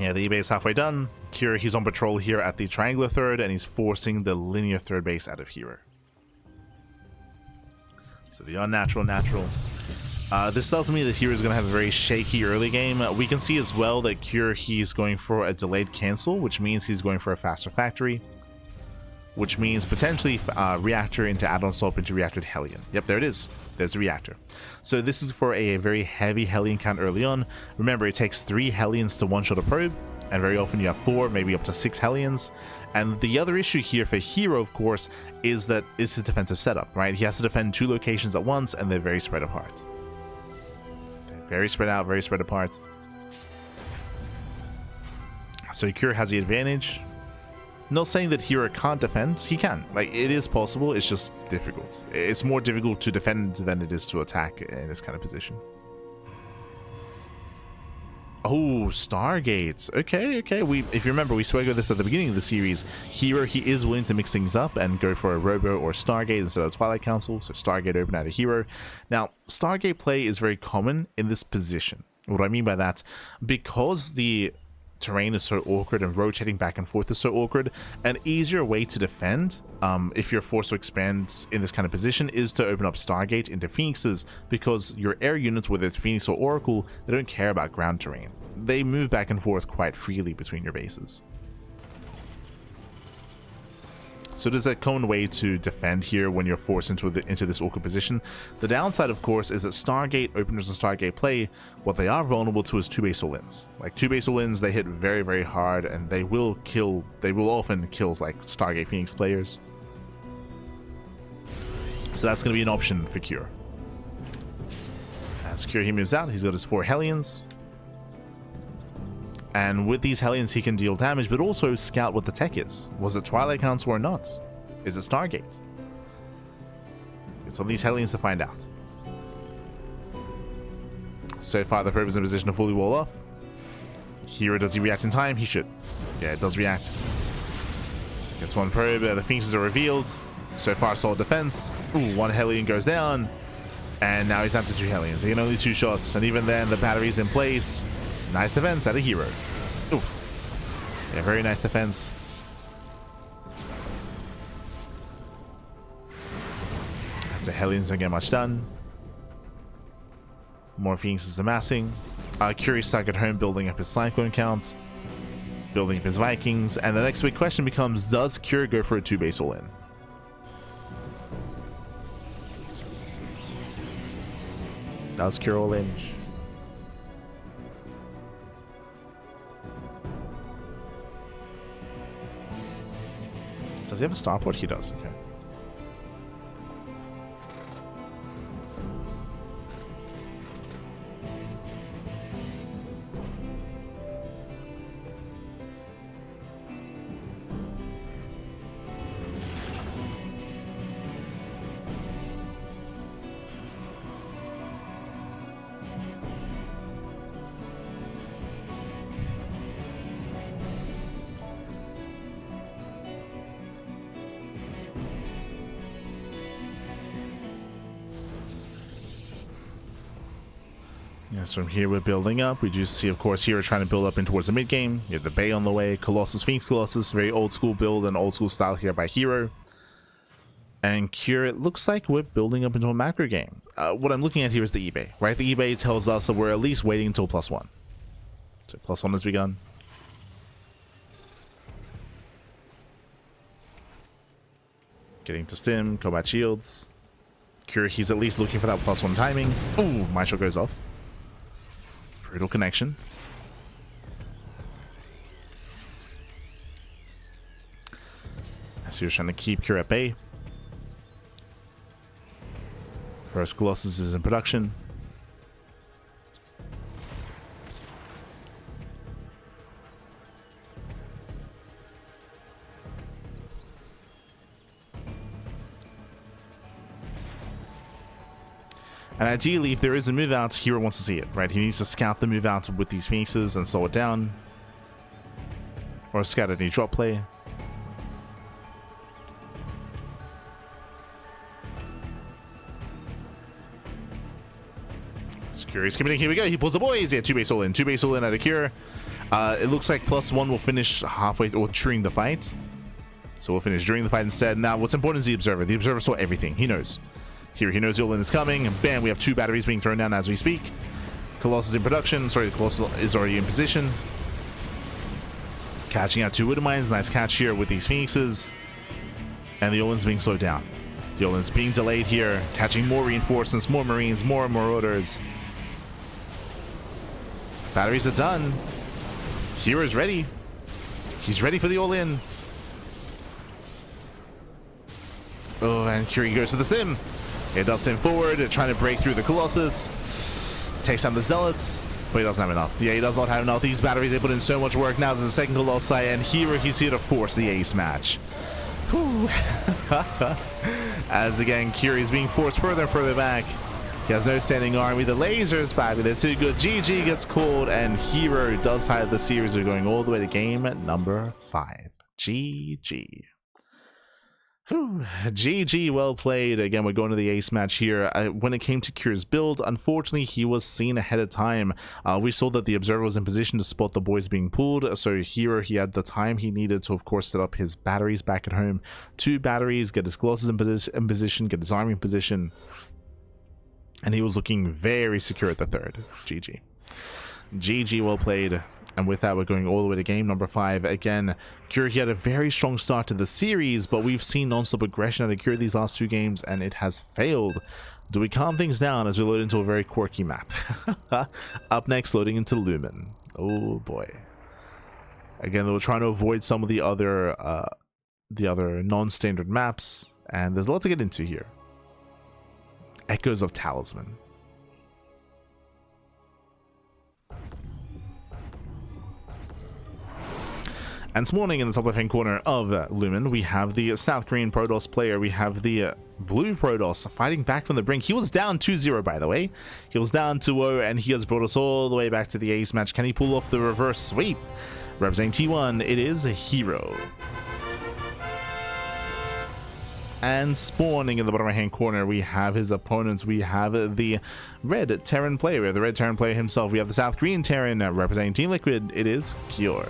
A: Yeah, the eBay is halfway done. Kior, he's on patrol here at the triangular third, and he's forcing the linear third base out of herO. So the unnatural natural. This tells me that herO is going to have a very shaky early game. We can see as well that Kior, he's going for a delayed cancel, which means he's going for a faster factory, which means potentially reactor into add-on swap into reactor Hellion. Yep, there it is. There's a reactor. So this is for a very heavy Hellion count early on. Remember, it takes 3 Hellions to one-shot a probe, and very often you have 4, maybe up to 6 Hellions. And the other issue here for herO, of course, is that it's his defensive setup, right? He has to defend 2 locations at once, and they're very spread apart. They're very spread out, very spread apart. So Kior has the advantage. Not saying that herO can't defend. He can. Like, it is possible. It's just difficult. It's more difficult to defend than it is to attack in this kind of position. Oh, Stargates. Okay. If you remember, we spoke about this at the beginning of the series. herO, he is willing to mix things up and go for a Robo or Stargate instead of Twilight Council. So Stargate open out of herO. Now, Stargate play is very common in this position. What I mean by that, because the terrain is so awkward and rotating back and forth is so awkward, an easier way to defend if you're forced to expand in this kind of position is to open up Stargate into Phoenixes, because your air units, whether it's Phoenix or Oracle, they don't care about ground terrain. They move back and forth quite freely between your bases. So there's a common way to defend here when you're forced into this awkward position. The downside, of course, is that Stargate openers and Stargate play, what they are vulnerable to is 2 base all-ins. Like 2 base all-ins, they hit very, very hard, and they will often kill like Stargate Phoenix players. So that's going to be an option for Kior. As Kior, he moves out, he's got his 4 Hellions. And with these Hellions, he can deal damage, but also scout what the tech is. Was it Twilight Council or not? Is it Stargate? It's on these Hellions to find out. So far, the probe is in position to fully wall off. herO, does he react in time? He should. Yeah, it does react. Gets 1 probe. The Phoenixes are revealed. So far, solid defense. Ooh, 1 Hellion goes down. And now he's down to 2 Hellions. He can only 2 shots. And even then, the battery's in place. Nice defense out of herO. Oof. Yeah, very nice defense. As the Hellions don't get much done. More Phoenixes amassing. Curious stuck at home building up his Cyclone counts. Building up his Vikings. And the next big question becomes, does Kior go for a 2 base all-in? Does Cure all in? Does he have a starport? He does. Okay. Yes, from here we're building up. We do see, of course, here we're trying to build up in towards the mid game. You have the Bay on the way, Colossus, Phoenix Colossus, very old school build and old school style here by herO. And Cure, it looks like we're building up into a macro game. What I'm looking at here is the eBay, right? The eBay tells us that we're at least waiting until +1. So +1 has begun. Getting to stim, combat shields. Cure, he's at least looking for that +1 timing. Ooh, my shot goes off. Brutal connection. So you're trying to keep Cure at bay. First Colossus is in production. And ideally, if there is a move out, herO wants to see it, right? He needs to scout the move out with these Phoenixes and slow it down. Or scout any drop play. Curious committing. Here we go. He pulls the boys. Yeah, 2 base all in. 2 base all in out of Cure. It looks like +1 will finish halfway or during the fight. So we'll finish during the fight instead. Now, what's important is the Observer. The Observer saw everything. He knows. Here, he knows the all-in is coming, and bam, we have 2 batteries being thrown down as we speak. Colossus in production. Sorry, the Colossus is already in position. Catching out 2 Widow Mines. Nice catch here with these Phoenixes. And the all-in's being slowed down. The all-in's being delayed here. Catching more reinforcements, more Marines, more Marauders. Batteries are done. hero's ready. He's ready for the all-in. Oh, and Curie goes to the sim. It does sim forward, trying to break through the Colossus. Takes down the Zealots, but he doesn't have enough. Yeah, he does not have enough. These batteries, they put in so much work. Now there's a second Colossi, and herO, he's here to force the ace match. Whew. As again, Curie is being forced further and further back. He has no standing army. The lasers, baby, they're too good. GG gets called, and herO does have the series. We're going all the way to game number 5. GG. Whew. GG, well played. Again, we're going to the ace match here. When it came to Cure's build, unfortunately, he was seen ahead of time. We saw that the Observer was in position to spot the boys being pulled, so herO, he had the time he needed to, of course, set up his batteries back at home. 2 batteries, get his Colossus in position, get his army in position, and he was looking very secure at the 3rd. GG. GG, well played. And with that, we're going all the way to game number 5. Again, Cure, he had a very strong start to the series, but we've seen non-stop aggression out of Cure these last 2 games, and it has failed. Do we calm things down as we load into a very quirky map? Up next, loading into Lumen. Oh boy. Again, they were trying to avoid some of the other non-standard maps, and there's a lot to get into here. Echoes of Talisman. And this morning in the top left-hand corner of Lumen, we have the South Korean Protoss player. We have the blue Protoss fighting back from the brink. He was down 2-0, by the way. He was down 2-0, and he has brought us all the way back to the ace match. Can he pull off the reverse sweep? Representing T1, it is herO. And spawning in the bottom right-hand corner, we have his opponents. We have the red Terran player. We have the red Terran player himself. We have the South Korean Terran representing Team Liquid. It is Cure.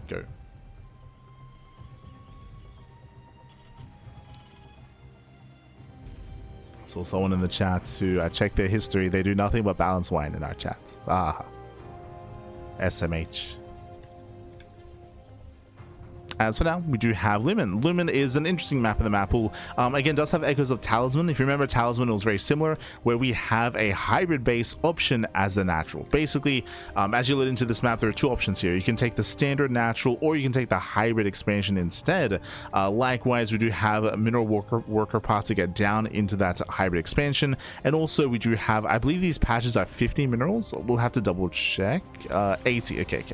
A: Go. So someone in the chat who I checked their history, they do nothing but balance wine in our chat. Ah, SMH. As for now, we do have Lumen. Lumen is an interesting map in the map pool. Again, does have echoes of Talisman. If you remember, Talisman was very similar, where we have a hybrid base option as the natural. Basically, as you load into this map, there are two options here. You can take the standard natural, or you can take the hybrid expansion instead. Likewise, we do have a mineral worker path to get down into that hybrid expansion. And also, we do have, I believe these patches are 50 minerals. We'll have to double check. 80. Okay.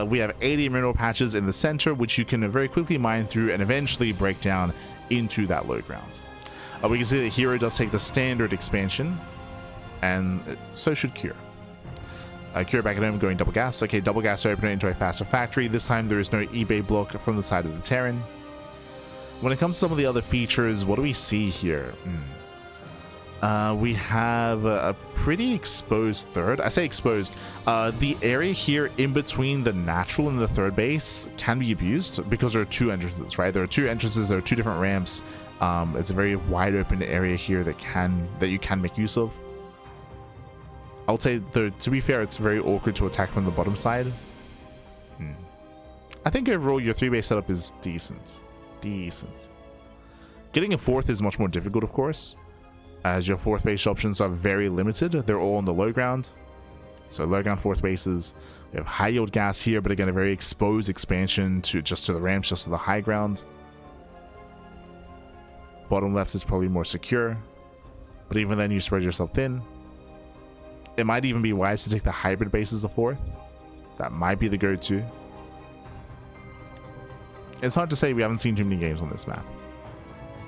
A: We have 80 mineral patches in the center, which you can very quickly mine through and eventually break down into that low ground. We can see that herO does take the standard expansion, and so should Cure. Cure back at home going double gas. Okay, double gas to open it into a faster factory. This time there is no eBay block from the side of the Terran. When it comes to some of the other features, what do we see here? We have a pretty exposed third. I say exposed. The area here in between the natural and the third base can be abused because there are two entrances, right? There are two entrances, there are two different ramps. It's a very wide open area here that you can make use of. I would say, though, to be fair, it's very awkward to attack from the bottom side. I think overall your 3-base setup is decent. Getting a fourth is much more difficult, of course, as your fourth base options are very limited. They're all on the low ground. So low ground fourth bases. We have high yield gas here, but again, a very exposed expansion to the ramps, just to the high ground. Bottom left is probably more secure, but even then you spread yourself thin. It might even be wise to take the hybrid base as the fourth. That might be the go-to. It's hard to say. We haven't seen too many games on this map.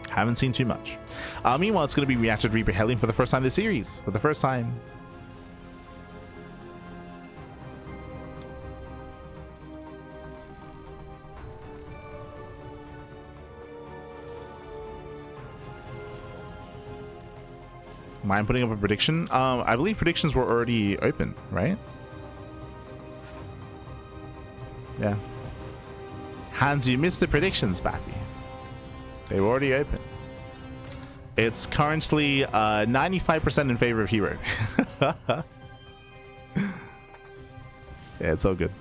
A: Haven't seen too much. Meanwhile, it's going to be Reactive Reaper Hellion for the first time this series. For the first time. Mind putting up a prediction? I believe predictions were already open, right? Yeah. Hans, you missed the predictions, Pappy. They were already open. It's currently 95% in favor of herO. Yeah, it's all good.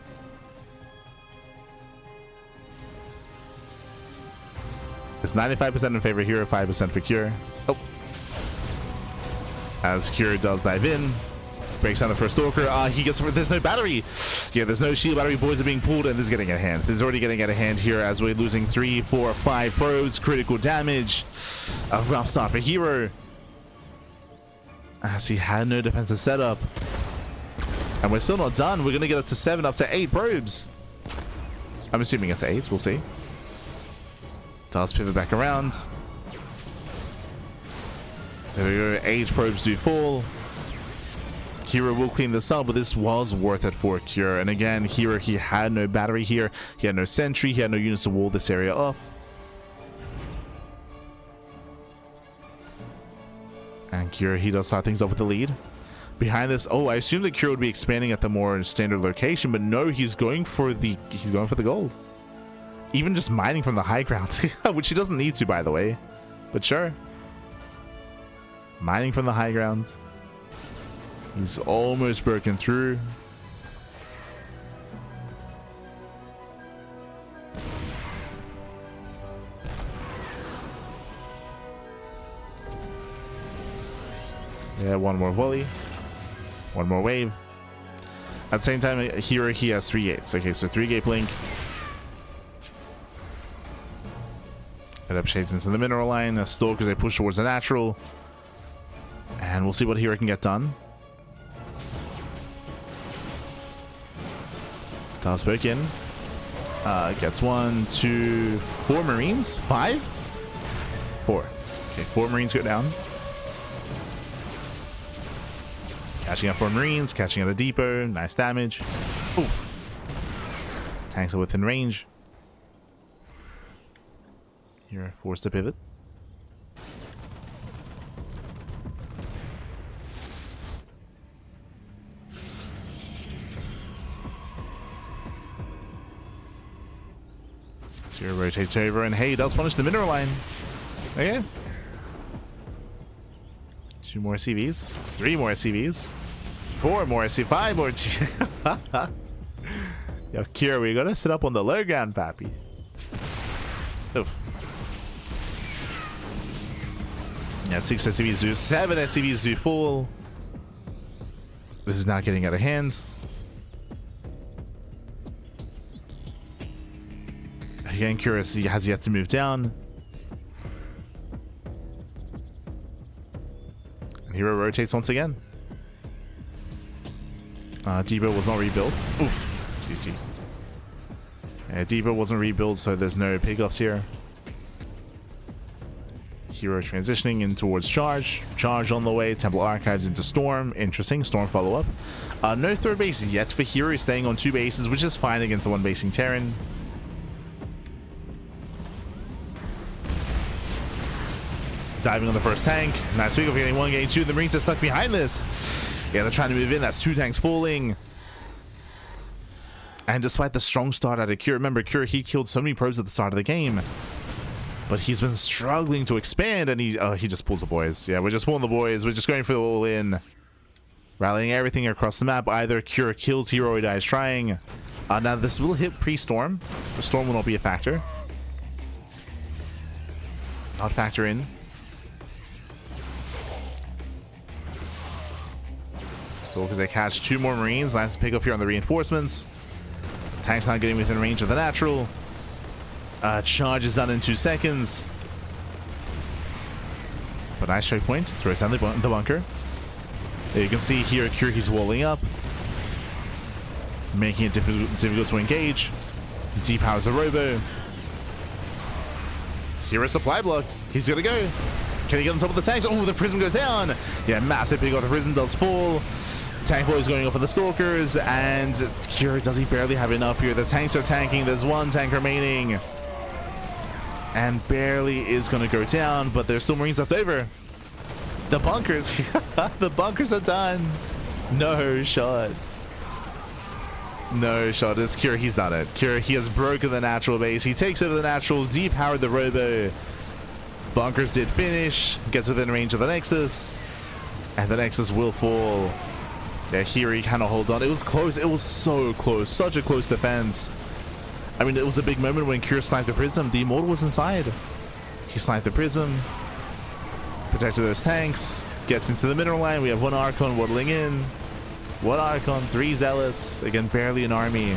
A: It's 95% in favor of herO, 5% for Cure. Oh. As Cure does dive in, breaks down the first Stalker. He gets, there's no battery. Yeah, there's no shield battery. Boys are being pulled, and this is getting out of hand. This is already getting out of hand here as we're losing 3, 4, 5 probes. Critical damage. A rough start for herO, as he had no defensive setup. And we're still not done. We're going to get up to 7, up to 8 probes. I'm assuming up to 8. We'll see. Does pivot back around. There we go. 8 probes do fall. herO will clean this up, but this was worth it for Cure. And again, herO, he had no battery here. He had no sentry. He had no units to wall this area off. And Cure, he does start things off with the lead. Behind this, oh, I assume that Cure would be expanding at the more standard location, but no, he's going for the gold. Even just mining from the high ground, which he doesn't need to, by the way. But sure. Mining from the high ground. He's almost broken through. Yeah, one more volley. One more wave. At the same time, here he has 3 gates. Okay, so 3 gate blink. It up shades into the mineral line. A Stalk as they push towards the natural. And we'll see what herO can get done. Toss back in. Gets 1, 2, 4 Marines. 5? 4. Okay, 4 Marines go down. Catching up 4 Marines, catching out a depot. Nice damage. Oof. Tanks are within range. Here, forced to pivot. Zero rotates over, and hey, he does punish the mineral line. Okay. 2 more SCVs. 3 more SCVs. 4 more SCVs. 5 more. Yo, Kira, we gotta sit up on the low ground, pappy. Oof. Yeah, 6 SCVs do, 7 SCVs do fall. This is not getting out of hand. Again, Curious has yet to move down. And herO rotates once again. Depot was not rebuilt. Oof. Jeez, Jesus. Yeah, Depot wasn't rebuilt, so there's no pickoffs here. herO transitioning in towards charge. Charge on the way. Temple Archives into Storm. Interesting. Storm follow-up. No third base yet for herO. Staying on 2 bases, which is fine against a 1-basing Terran. Diving on the first tank. Nice pick up, getting 1, getting 2. The Marines are stuck behind this. Yeah, they're trying to move in. That's 2 tanks falling. And despite the strong start out of Cure, remember, Cure, he killed so many probes at the start of the game. But he's been struggling to expand, and he just pulls the boys. Yeah, we're just pulling the boys. We're just going for the all-in. Rallying everything across the map. Either Cure kills herO, or dies trying. Now, this will hit pre-Storm. The Storm will not be a factor. Not factor in. So because they catch 2 more Marines. Nice pick up here on the reinforcements. Tank's not getting within range of the natural. Charge is done in 2 seconds. But nice strike point. Throws down the bunker. There you can see here Cure, he's walling up. Making it difficult to engage. Depowers the robo. Here is supply blocked. He's gonna go. Can he get on top of the tanks? Oh, the prism goes down. Yeah, massive pick off. The prism does fall. Tank boy is going up for the stalkers, and Cure, does he barely have enough here? The tanks are tanking. There's 1 tank remaining, and barely is going to go down, but there's still Marines left over. The bunkers, the bunkers are done. No shot. No shot. It's Cure. He's done it. Cure, he has broken the natural base. He takes over the natural, depowered the robo. Bunkers did finish. Gets within range of the Nexus, and the Nexus will fall. Yeah, here he kind of hold on. It was close. It was so close. Such a close defense. I mean, it was a big moment when Cure sniped the prism. The Immortal was inside. He sniped the prism. Protected those tanks. Gets into the mineral line. We have 1 Archon waddling in. 1 Archon, 3 Zealots. Again, barely an army.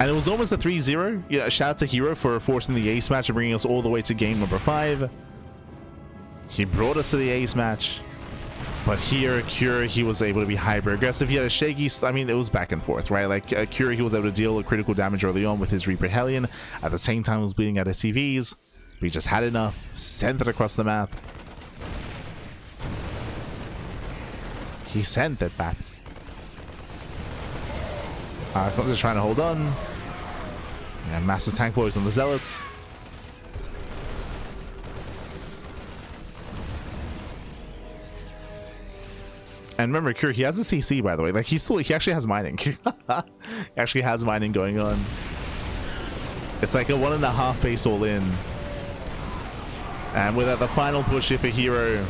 A: And it was almost a 3-0. Yeah, shout out to herO for forcing the ace match and bringing us all the way to game number 5. He brought us to the ace match, but here Cure, he was able to be hyper aggressive. He had a shaky, I mean, it was back and forth, right? Like Cure, he was able to deal with critical damage early on with his Reaper Hellion. At the same time, he was bleeding out SCVs. But he just had enough, sent it across the map. He sent it back. Archons are trying to hold on. Yeah, massive tank floors on the Zealots. And remember, Cure, he has a CC, by the way. Like, he actually has mining. He actually has mining going on. It's like a 1.5 base all in. And with that, the final push here for herO.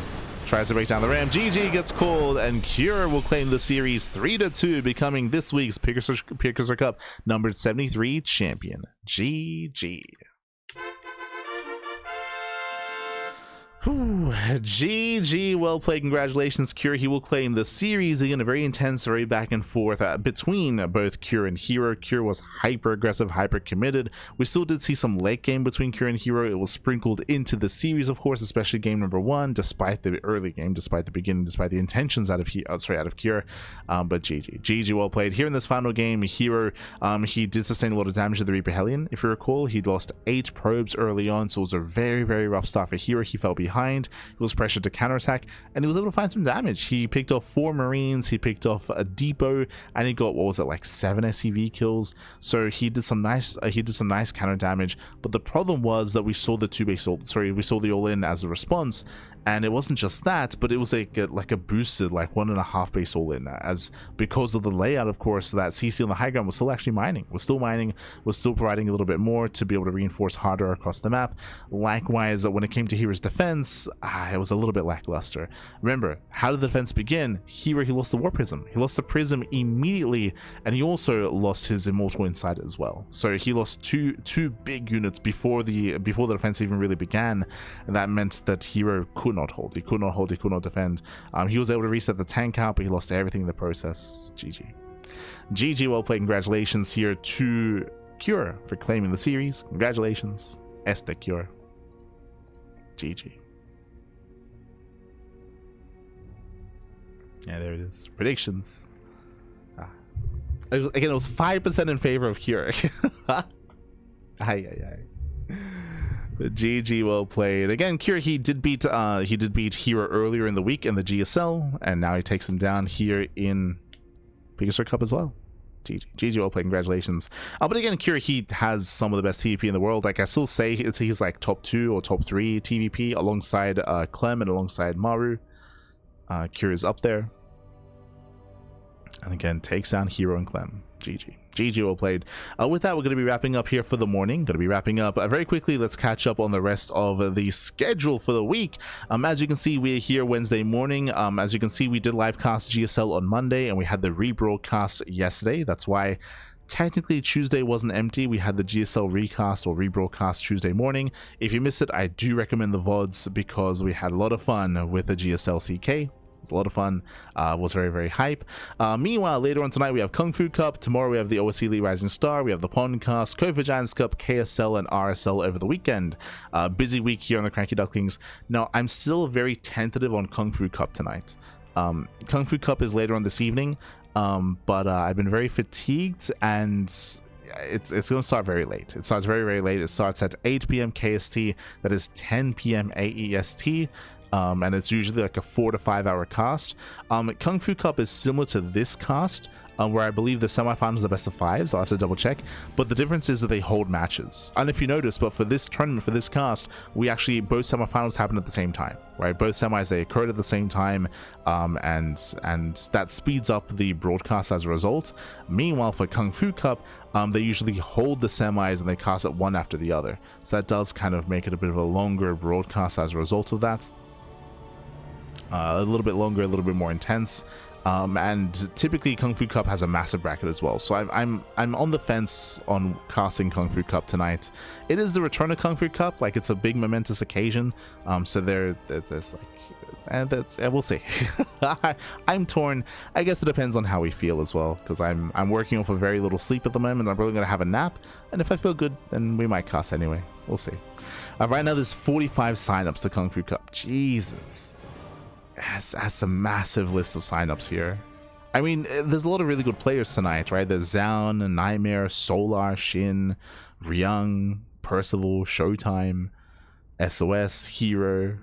A: Tries to break down the ram. GG gets called, and Cure will claim the series 3-2, becoming this week's PiGosaur Cup numbered 73 champion. GG. Whew. GG, well played. Congratulations, Cure. He will claim the series. Again, a very intense, very back and forth between both Cure and herO. Cure was hyper aggressive, hyper committed. We still did see some late game between Cure and herO. It was sprinkled into the series, of course, especially game number 1, despite the early game, despite the beginning, despite the intentions out of Cure. But GG, well played. Here in this final game, herO, he did sustain a lot of damage to the Reaper Hellion. If you recall, he lost 8 probes early on, so it was a very, very rough start for herO. He fell behind. He was pressured to counterattack, and he was able to find some damage. He picked off 4 Marines, he picked off a depot, and he got, what was it, like 7 SCV kills. So he did some nice counter damage. But the problem was that we saw the we saw the all-in as a response, And it wasn't just that, but it was like a boosted like 1.5 base all in, as because of the layout, of course, that CC on the high ground was still actually mining. Was still providing a little bit more to be able to reinforce harder across the map. Likewise, when it came to hero's defense, it was a little bit lackluster. Remember, how did the defense begin? He lost the War Prism. He lost the Prism immediately, and he also lost his Immortal Insight as well. So he lost two big units before the defense even really began, and that meant that herO could not hold. He could not defend. He was able to reset the tank out, but he lost everything in the process. GG, well played. Congratulations here to Cure for claiming the series. Congratulations, Cure. GG. Yeah, there it is. Predictions. Again, it was 5% in favor of Cure. But GG, well played. Again, Cure, he did beat herO earlier in the week in the GSL, and now he takes him down here in PiGosaur Cup as well. GG, well played. Congratulations. But again, Cure, he has some of the best TVP in the world. Like, I still say he's like top 2 or top 3 TVP alongside Clem and alongside Maru. Cure is up there, and again takes down herO and Clem. GG, well played. With that, we're going to be wrapping up here for the morning. Going to be wrapping up very quickly. Let's catch up on the rest of the schedule for the week. As you can see, we're here Wednesday morning. As you can see, we did live cast GSL on Monday, and we had the rebroadcast yesterday. That's why technically Tuesday wasn't empty. We had the GSL recast or rebroadcast Tuesday morning. If you missed it, I do recommend the VODs because we had a lot of fun with the GSL CK. It was a lot of fun. Was very, very hype. Meanwhile, later on tonight, we have Kung Fu Cup. Tomorrow, we have the OSC Elite Rising Star. We have the Pondcast, COVID Giants Cup, KSL, and RSL over the weekend. Busy week here on the Cranky Ducklings. Now, I'm still very tentative on Kung Fu Cup tonight. Kung Fu Cup is later on this evening, but I've been very fatigued, and it's going to start very late. It starts very, very late. It starts at 8 p.m. KST. That is 10 p.m. AEST. And it's usually like a 4 to 5 hour cast. Kung Fu Cup is similar to this cast, where I believe the semifinals are the best of 5s. I'll have to double check, but the difference is that they hold matches. And if you notice, but for this tournament, for this cast, we actually, both semifinals happen at the same time, right? Both semis, they occurred at the same time, and that speeds up the broadcast as a result. Meanwhile, for Kung Fu Cup, they usually hold the semis and they cast it one after the other, so that does kind of make it a bit of a longer broadcast as a result of that. A little bit longer, a little bit more intense, and typically Kung Fu Cup has a massive bracket as well. So I'm on the fence on casting Kung Fu Cup tonight. It is the return of Kung Fu Cup, like it's a big momentous occasion. So there's like, and that's, we'll see. I'm torn. I guess it depends on how we feel as well, because I'm working off of very little sleep at the moment. I'm really gonna have a nap, and if I feel good, then we might cast anyway. We'll see. Right now, there's 45 signups to Kung Fu Cup. Jesus. That's a massive list of signups here. I mean, there's a lot of really good players tonight, right? There's Zaun, Nightmare, Solar, Shin, Ryung, Percival, Showtime, SOS, herO.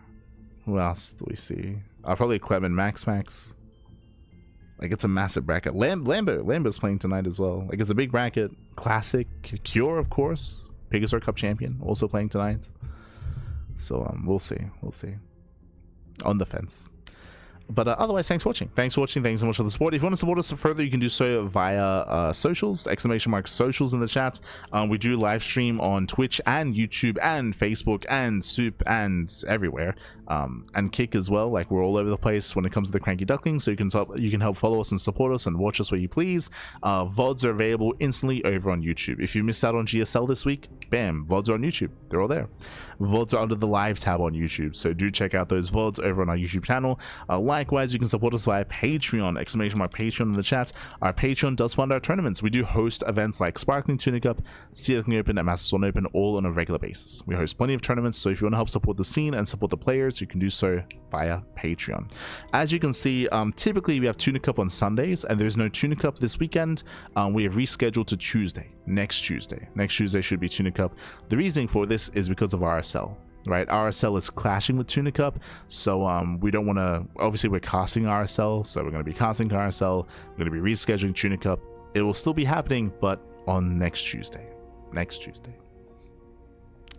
A: Who else do we see? Probably Clem and Max. Like, it's a massive bracket. Lambert's playing tonight as well. Like, it's a big bracket. Classic. Cure, of course. PiGosaur Cup champion, also playing tonight. So we'll see. On the fence. But otherwise, thanks for watching. Thanks so much for the support. If you want to support us further, you can do so via socials, !socials in the chat. We do live stream on Twitch and YouTube and Facebook and Soup and everywhere, and Kick as well. Like, we're all over the place when it comes to the Cranky Ducklings, so you can help follow us and support us and watch us where you please. VODs are available instantly over on YouTube. If you missed out on GSL this week, bam, VODs are on YouTube. They're all there. VODs are under the live tab on YouTube, so do check out those VODs over on our YouTube channel. Likewise, you can support us via Patreon, !Patreon in the chat. Our Patreon does fund our tournaments. We do host events like Sparkling Tunic Cup, Sea Duckling Open, and Masters One Open, all on a regular basis. We host plenty of tournaments, so if you want to help support the scene and support the players, you can do so via Patreon. As you can see, typically we have Tunic Cup on Sundays, and there's no Tunic Cup this weekend. We have rescheduled to Tuesday, next Tuesday. Next Tuesday should be Tunic Cup. The reasoning for this is because of RSL. Right, RSL is clashing with Tunic Cup, so we don't want to. Obviously, we're casting RSL, so we're going to be casting RSL. We're going to be rescheduling Tunic Cup. It will still be happening, but on next Tuesday.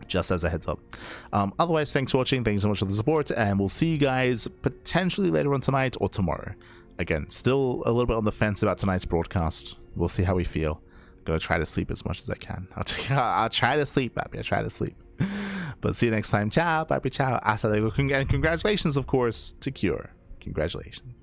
A: just as a heads up. Otherwise, thanks for watching, thanks so much for the support, and we'll see you guys potentially later on tonight or tomorrow. Again, still a little bit on the fence about tonight's broadcast. We'll see how we feel. I'm gonna try to sleep as much as I can. I'll try to sleep, baby. I'll try to sleep. But see you next time. Ciao, bye, ciao. Hasta luego. And congratulations, of course, to Cure. Congratulations.